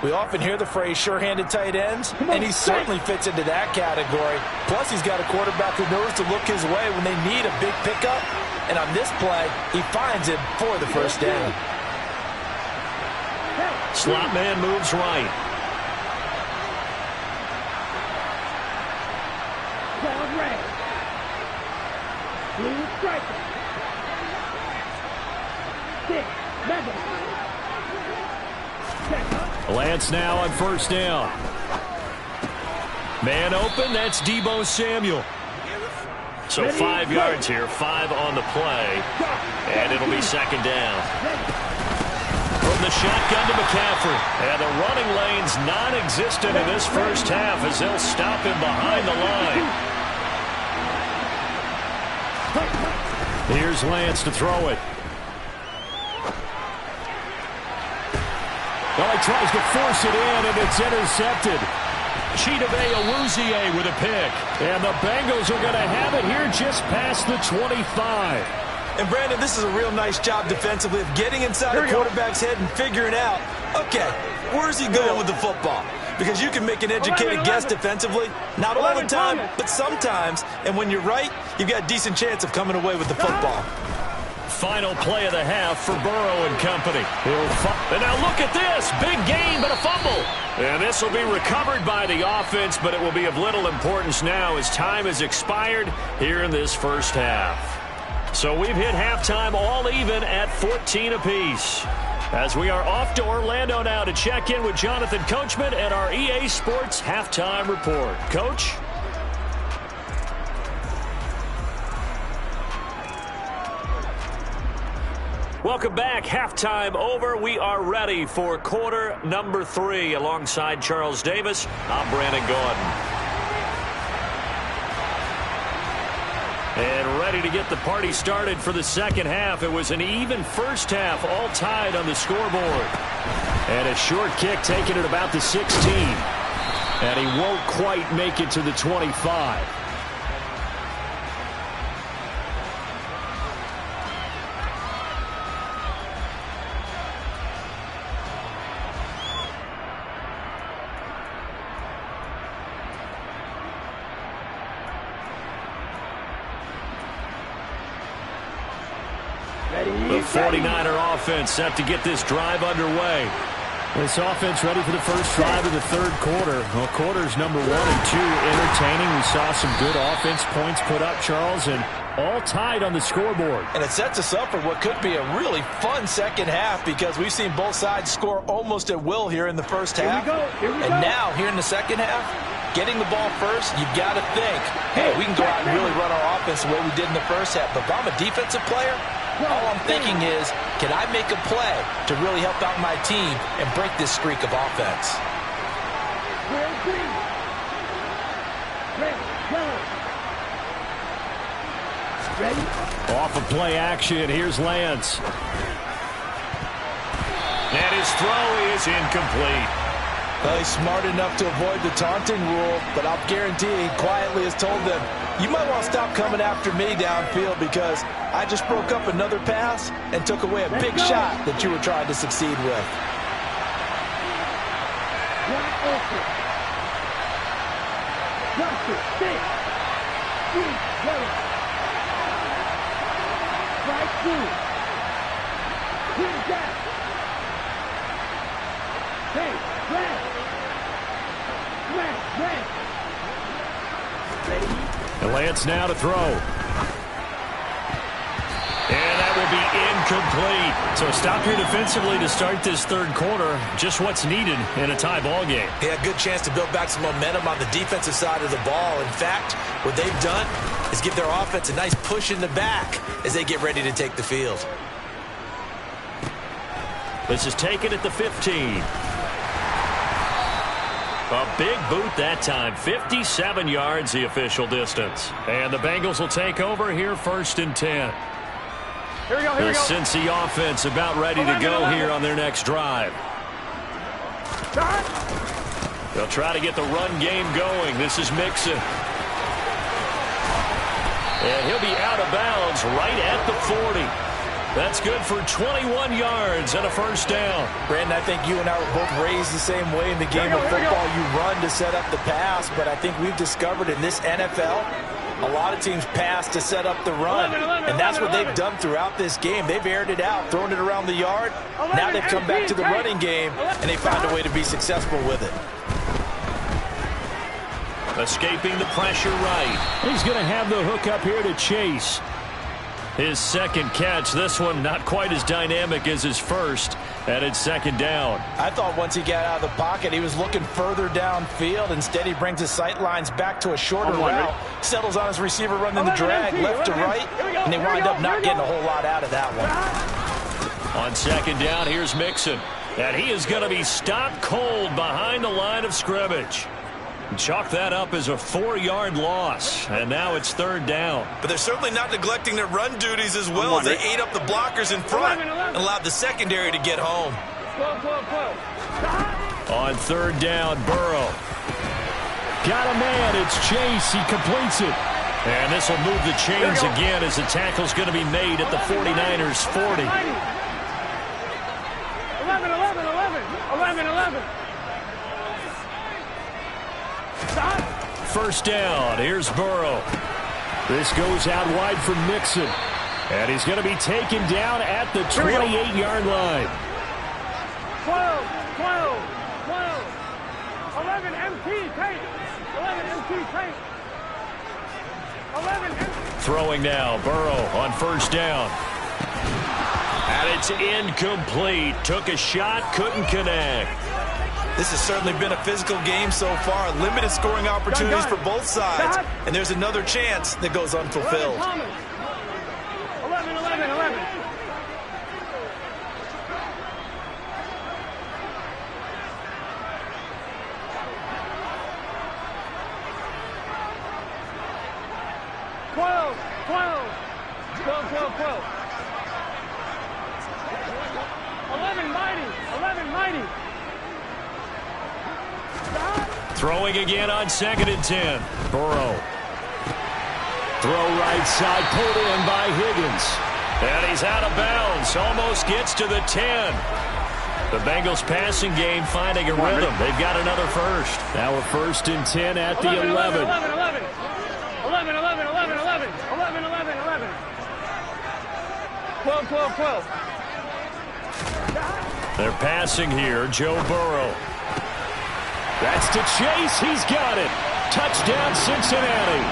We often hear the phrase sure-handed tight ends, and he certainly fits into that category. Plus, he's got a quarterback who knows to look his way when they need a big pickup. And on this play, he finds it for the first down. Slot man moves right. Lance now on 1st down. Man open, that's Deebo Samuel. So 5 yards here, 5 on the play, and it'll be 2nd down. From the shotgun to McCaffrey, and the running lane's non-existent in this first half as they'll stop him behind the line. Here's Lance to throw it. Well, he tries to force it in, and it's intercepted. Chidobe Awuzie with a pick. And the Bengals are going to have it here just past the 25. And, Brandon, this is a real nice job defensively of getting inside the quarterback's head and figuring out, okay, where's he going with the football? Because you can make an educated guess defensively, not all the time, but sometimes. And when you're right, you've got a decent chance of coming away with the football. Final play of the half for Burrow and company. And now look at this. Big gain, but a fumble. And this will be recovered by the offense, but it will be of little importance now as time has expired here in this first half. So we've hit halftime all even at 14 apiece. As we are off to Orlando now to check in with Jonathan Coachman and our EA Sports Halftime Report. Coach? Welcome back. Halftime over. We are ready for quarter number 3. Alongside Charles Davis, I'm Brandon Gordon. And ready to get the party started for the second half. It was an even first half, all tied on the scoreboard. And a short kick taken at about the 16. And he won't quite make it to the 25. The 49er offense set to get this drive underway. This offense ready for the first drive of the third quarter. Well, quarters number 1 and 2 entertaining. We saw some good offense points put up, Charles, and all tied on the scoreboard. And it sets us up for what could be a really fun second half because we've seen both sides score almost at will here in the first half. And now, here in the second half, getting the ball first, you've got to think, hey, we can go out and really run our offense the way we did in the first half. But if I'm a defensive player, all I'm thinking is, can I make a play to really help out my team and break this streak of offense? Off of play action, here's Lance. And his throw is incomplete. Well, he's smart enough to avoid the taunting rule, but I'll guarantee he quietly has told them, you might want to stop coming after me downfield because I just broke up another pass and took away a big shot that you were trying to succeed with. And Lance now to throw. And that will be incomplete. So a stop here defensively to start this third quarter. Just what's needed in a tie ball game. Yeah, good chance to build back some momentum on the defensive side of the ball. In fact, what they've done is give their offense a nice push in the back as they get ready to take the field. This is taken at the 15. A big boot that time. 57 yards the official distance. And the Bengals will take over here first and 10. Here we go, here we The go. Cincy offense about ready to go here on their next drive. They'll try to get the run game going. This is Mixon. And he'll be out of bounds right at the 40. That's good for 21 yards and a first down. Brandon, I think you and I were both raised the same way in the game of football. You run to set up the pass, but I think we've discovered in this NFL, a lot of teams pass to set up the run, and that's what they've done throughout this game. They've aired it out, thrown it around the yard. Now they've come back to the running game, and they found a way to be successful with it. Escaping the pressure right. He's going to have the hook up here to Chase. His second catch, this one not quite as dynamic as his first, and it's second down. I thought once he got out of the pocket, he was looking further downfield. Instead, he brings his sight lines back to a shorter route, settles on his receiver running the drag left to right, and they wind up not getting a whole lot out of that one. On second down, here's Mixon, and he is going to be stopped cold behind the line of scrimmage. Chalk that up as a 4-yard loss, and now it's third down. But they're certainly not neglecting their run duties as well as they ate up the blockers in front and allowed the secondary to get home. On third down, Burrow. Got a man, it's Chase, he completes it. And this will move the chains again as the tackle's going to be made at the 49ers' 40. 11. First down, here's Burrow. This goes out wide for Mixon. And he's going to be taken down at the 28-yard line. 12. 11 empty tape. 11 empty tape. 11 empty. Throwing now, Burrow on first down. And it's incomplete. Took a shot, couldn't connect. This has certainly been a physical game so far. Limited scoring opportunities for both sides. And there's another chance that goes unfulfilled. 11. 12. 11 mighty. Throwing again on second and 10. Burrow. Throw right side, pulled in by Higgins. And he's out of bounds. Almost gets to the 10. The Bengals passing game finding a rhythm. They've got another first. Now a first and 10 at the 11. 11. 12. They're passing here. Joe Burrow. That's to Chase. He's got it. Touchdown, Cincinnati.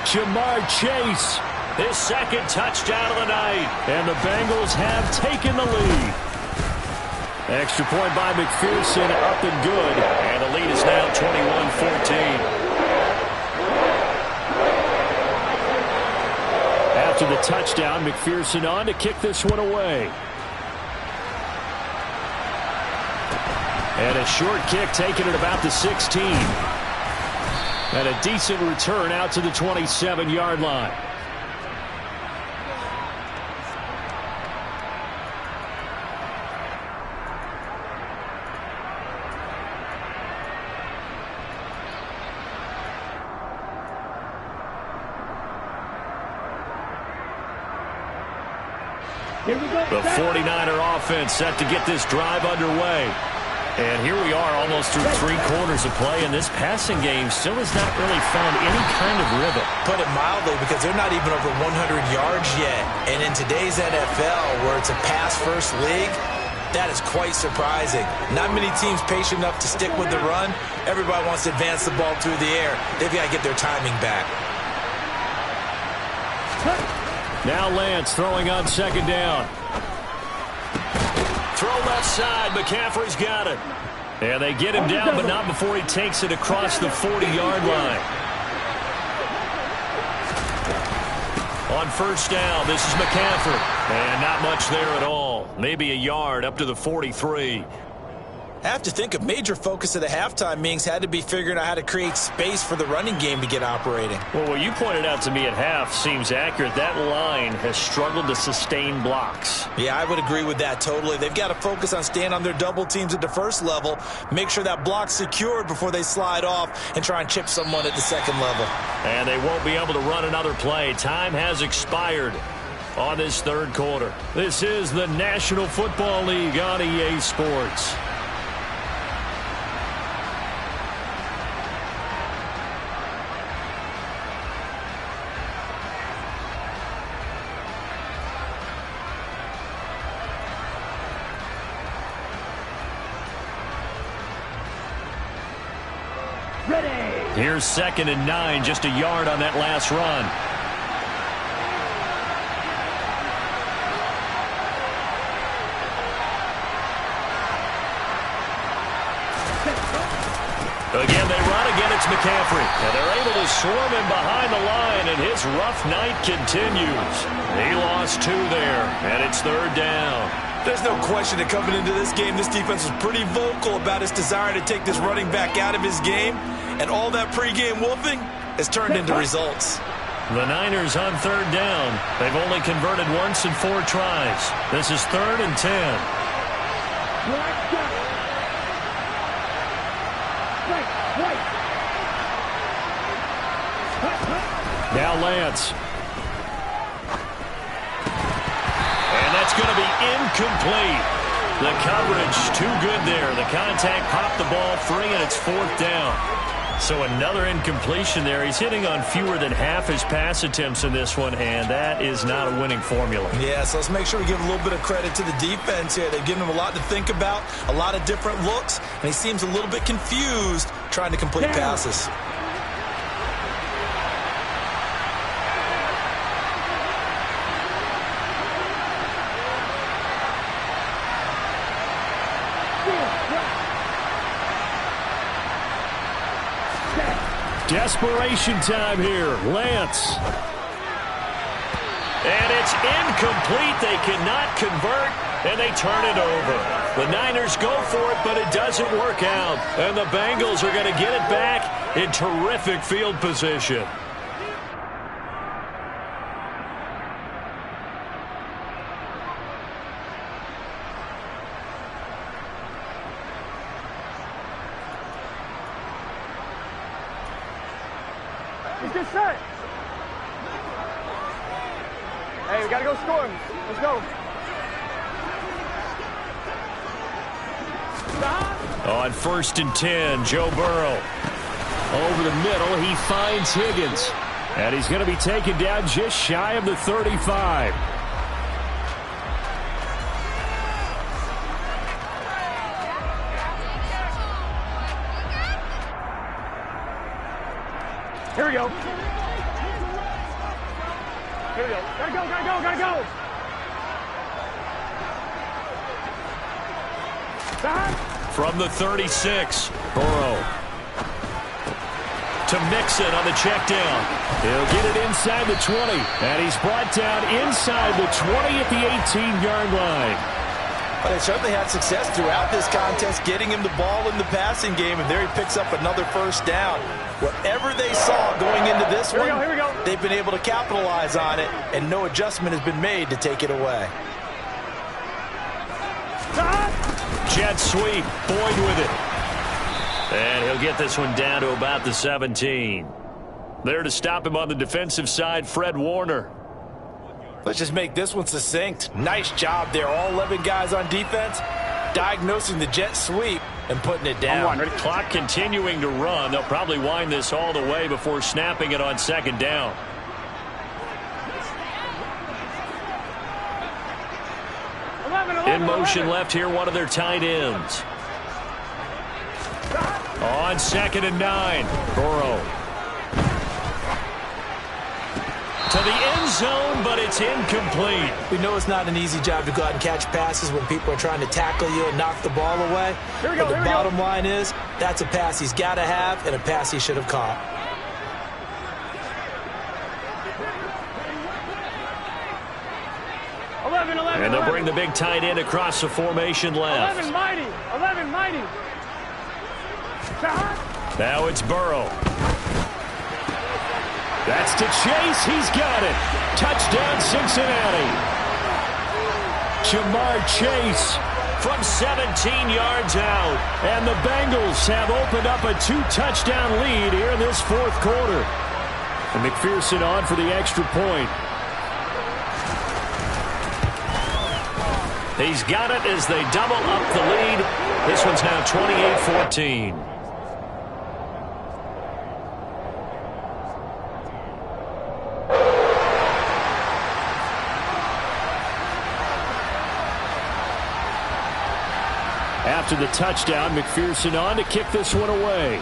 Jamar Chase, his second touchdown of the night. And the Bengals have taken the lead. Extra point by McPherson, up and good. And the lead is now 21-14. After the touchdown, McPherson on to kick this one away. And a short kick taken at about the 16. And a decent return out to the 27-yard line. The 49er offense set to get this drive underway. And here we are almost through 3 quarters of play, and this passing game still has not really found any kind of rhythm. Put it mildly, because they're not even over 100 yards yet. And in today's NFL, where it's a pass-first league, that is quite surprising. Not many teams patient enough to stick with the run. Everybody wants to advance the ball through the air. They've got to get their timing back. Now Lance throwing on 2nd down. Throw left side. McCaffrey's got it. And they get him down, but not before he takes it across the 40-yard line. On 1st down, this is McCaffrey. And not much there at all. Maybe a yard up to the 43. I have to think a major focus of the halftime meetings had to be figuring out how to create space for the running game to get operating. Well, what you pointed out to me at half seems accurate. That line has struggled to sustain blocks. Yeah, I would agree with that totally. They've got to focus on staying on their double teams at the first level, make sure that block's secured before they slide off and try and chip someone at the 2nd level. And they won't be able to run another play. Time has expired on this 3rd quarter. This is the National Football League on EA Sports. Here's 2nd and 9, just a yard on that last run. Again, they run. Again, it's McCaffrey. And they're able to swarm him behind the line, and his rough night continues. He lost 2 there, and it's 3rd down. There's no question that coming into this game, this defense was pretty vocal about its desire to take this running back out of his game. And all that pregame wolfing has turned into results. The Niners on 3rd down. They've only converted once in 4 tries. This is 3rd and 10. Now Lance. And that's going to be incomplete. The coverage too good there. The contact popped the ball free, and it's 4th down. So another incompletion there. He's hitting on fewer than half his pass attempts in this one, and that is not a winning formula. Yeah, so let's make sure we give a little bit of credit to the defense here. They've given him a lot to think about, a lot of different looks, and he seems a little bit confused trying to complete passes. Desperation time here. Lance. And it's incomplete. They cannot convert, and they turn it over. The Niners go for it, but it doesn't work out. And the Bengals are going to get it back in terrific field position. He's just set. Hey, we gotta go score. Let's go. On 1st and 10, Joe Burrow. Over the middle, he finds Higgins. And he's going to be taken down just shy of the 35. Here we go. Here we go. Gotta go, gotta go, gotta go. From the 36, Burrow. To Mixon on the check down. He'll get it inside the 20. And he's brought down inside the 20 at the 18-yard line. But they certainly had success throughout this contest, getting him the ball in the passing game, and there he picks up another 1st down. Whatever they saw going into this one, here we go. They've been able to capitalize on it, and no adjustment has been made to take it away. Jet sweep, Boyd with it. And he'll get this one down to about the 17. There to stop him on the defensive side, Fred Warner. Let's just make this one succinct. Nice job there. All 11 guys on defense diagnosing the jet sweep and putting it down. Clock continuing to run. They'll probably wind this all the way before snapping it on second down. In motion left here, one of their tight ends. On 2nd and 9, Burrow. To the end zone, but it's incomplete. We know it's not an easy job to go out and catch passes when people are trying to tackle you and knock the ball away. But the bottom line is, that's a pass he's got to have and a pass he should have caught. And they'll bring the big tight end across the formation left. 11 mighty. 11 mighty. Now it's Burrow. That's to Chase. He's got it. Touchdown, Cincinnati. Jamar Chase from 17 yards out. And the Bengals have opened up a 2-touchdown lead here in this fourth quarter. And McPherson on for the extra point. He's got it as they double up the lead. This one's now 28-14. After the touchdown, McPherson on to kick this one away.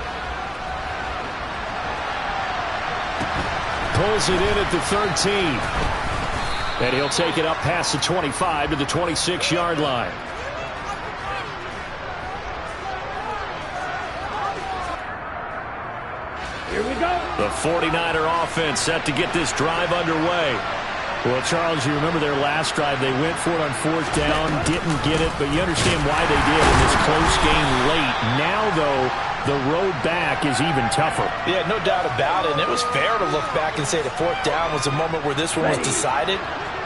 Pulls it in at the 13. And he'll take it up past the 25 to the 26-yard line. Here we go. The 49er offense set to get this drive underway. Well, Charles, you remember their last drive. They went for it on 4th down, didn't get it, but you understand why they did in this close game late. Now, though, the road back is even tougher. Yeah, no doubt about it. And it was fair to look back and say the 4th down was a moment where this one was decided.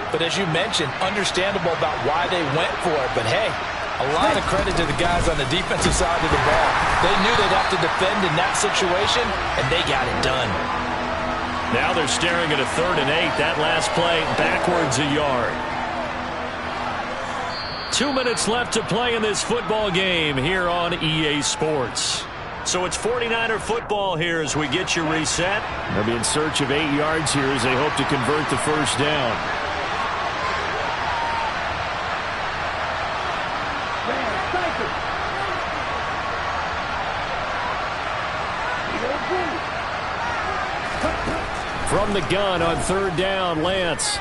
But as you mentioned, understandable about why they went for it. But, hey, a lot of credit to the guys on the defensive side of the ball. They knew they'd have to defend in that situation, and they got it done. Now they're staring at a 3rd and 8. That last play backwards a yard. 2 minutes left to play in this football game here on EA Sports. So it's 49er football here as we get you reset. They'll be in search of 8 yards here as they hope to convert the first down. From the gun on 3rd down, Lance.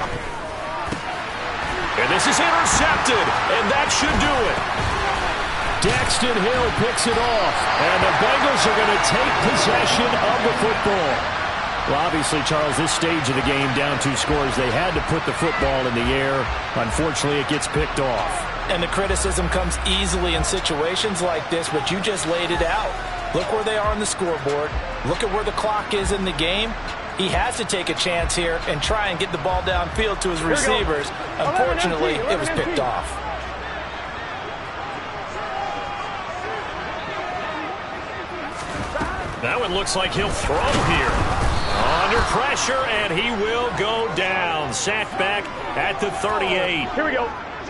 And this is intercepted, and that should do it. Daxton Hill picks it off, and the Bengals are going to take possession of the football. Well, obviously, Charles, this stage of the game, down 2 scores, they had to put the football in the air. Unfortunately, it gets picked off. And the criticism comes easily in situations like this, but you just laid it out. Look where they are on the scoreboard. Look at where the clock is in the game. He has to take a chance here and try and get the ball downfield to his receivers. Unfortunately, it was picked off. That one looks like he'll throw here. Under pressure, and he will go down. Sacked back at the 38. Here we go.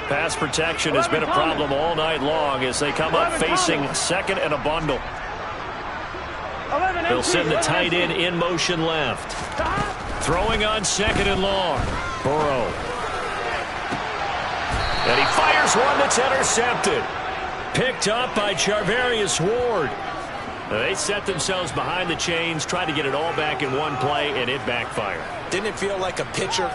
Pass protection has been a problem all night long as they come up facing 2nd and a bundle. They'll send the tight end in motion left. Throwing on 2nd and long. Burrow. And he fires one that's intercepted. Picked up by Charvarius Ward. They set themselves behind the chains, trying to get it all back in one play, and it backfired. Didn't it feel like a pitcher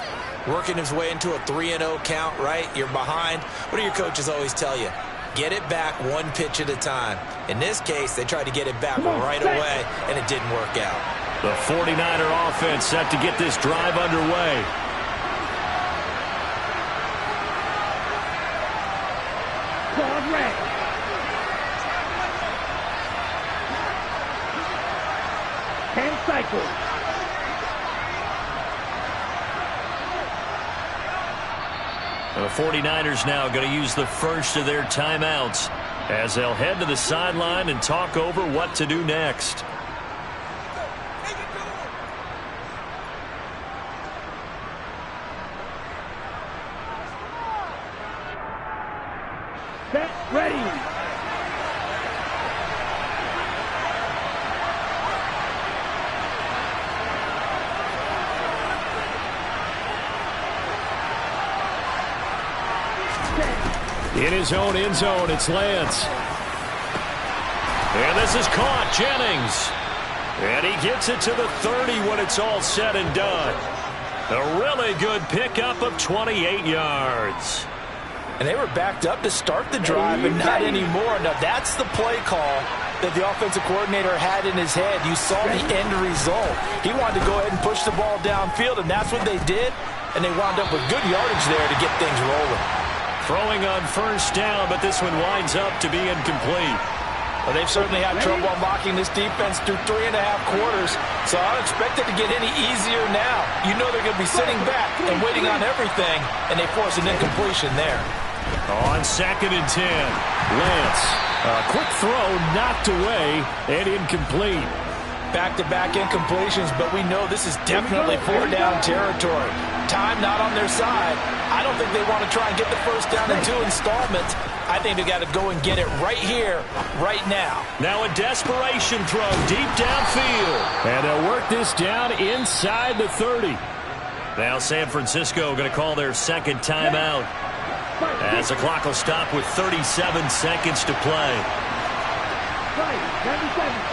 working his way into a 3-0 count, right? You're behind. What do your coaches always tell you? Get it back 1 pitch at a time. In this case, they tried to get it back right away, and it didn't work out. The 49er offense set to get this drive underway. Card red. And cycle. The 49ers now going to use the first of their timeouts as they'll head to the sideline and talk over what to do next. Set, ready. In his own end zone, it's Lance. And this is caught, Jennings. And he gets it to the 30 when it's all said and done. A really good pickup of 28 yards. And they were backed up to start the drive, but not anymore. Now, that's the play call that the offensive coordinator had in his head. You saw the end result. He wanted to go ahead and push the ball downfield, and that's what they did. And they wound up with good yardage there to get things rolling. Throwing on first down, but this one winds up to be incomplete. Well, they've certainly had trouble unlocking this defense through 3.5 quarters, so I don't expect it to get any easier now. You know they're going to be sitting back and waiting on everything, and they force an incompletion there. On 2nd and 10, Lance. A quick throw knocked away and incomplete. Back-to-back incompletions, but we know this is definitely 4-down territory. Time not on their side. I don't think they want to try and get the first down in 2 installments. I think they got to go and get it right here, right now. Now a desperation throw deep downfield. And they'll work this down inside the 30. Now San Francisco going to call their second timeout, as the clock will stop with 37 seconds to play. Right, 97.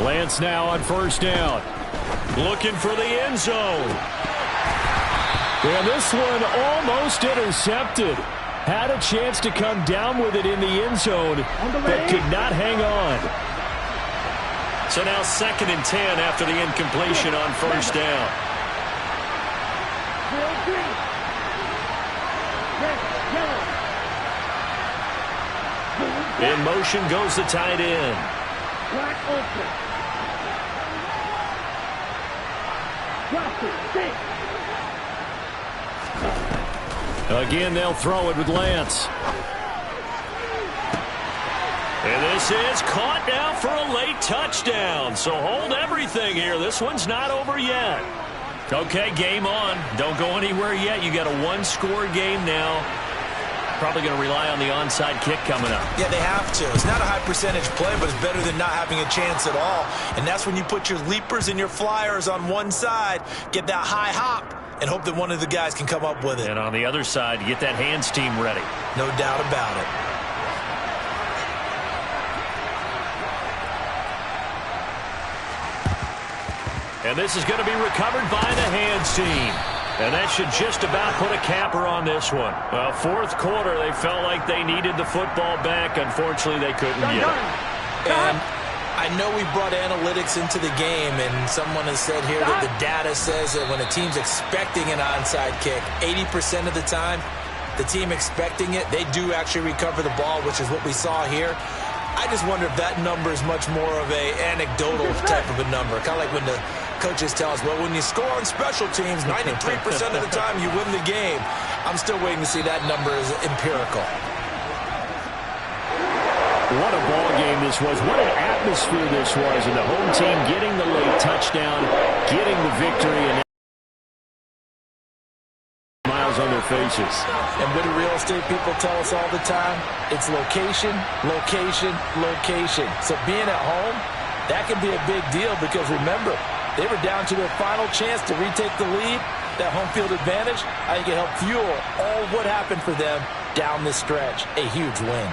Lance now on first down. Looking for the end zone. And this one almost intercepted. Had a chance to come down with it in the end zone, but could not hang on. So now 2nd and 10 after the incompletion on first down. In motion goes the tight end. Again, they'll throw it with Lance. And this is caught now for a late touchdown. So hold everything here. This one's not over yet. Okay, game on. Don't go anywhere yet. You got a one-score game now. Probably going to rely on the onside kick coming up. Yeah, they have to. It's not a high percentage play, but it's better than not having a chance at all. And that's when you put your leapers and your flyers on one side, get that high hop, and hope that one of the guys can come up with it. And on the other side, you get that hands team ready. No doubt about it. And this is going to be recovered by the hands team. And that should just about put a capper on this one. Well, fourth quarter, they felt like they needed the football back. Unfortunately, they couldn't get it. And I know we brought analytics into the game, and someone has said here that the data says that when a team's expecting an onside kick, 80% of the time, the team expecting it, they do actually recover the ball, which is what we saw here. I just wonder if that number is much more of a anecdotal type of a number. Kind of like when the coaches tell us, well, when you score on special teams, 93% of the time you win the game. I'm still waiting to see that number is empirical. What a ball game this was. What an atmosphere this was. And the home team getting the late touchdown, getting the victory, and smiles on their faces. And what do real estate people tell us all the time? It's location, location, location. So being at home, that can be a big deal because remember, they were down to their final chance to retake the lead. That home field advantage, I think it helped fuel all of what happened for them down this stretch. A huge win.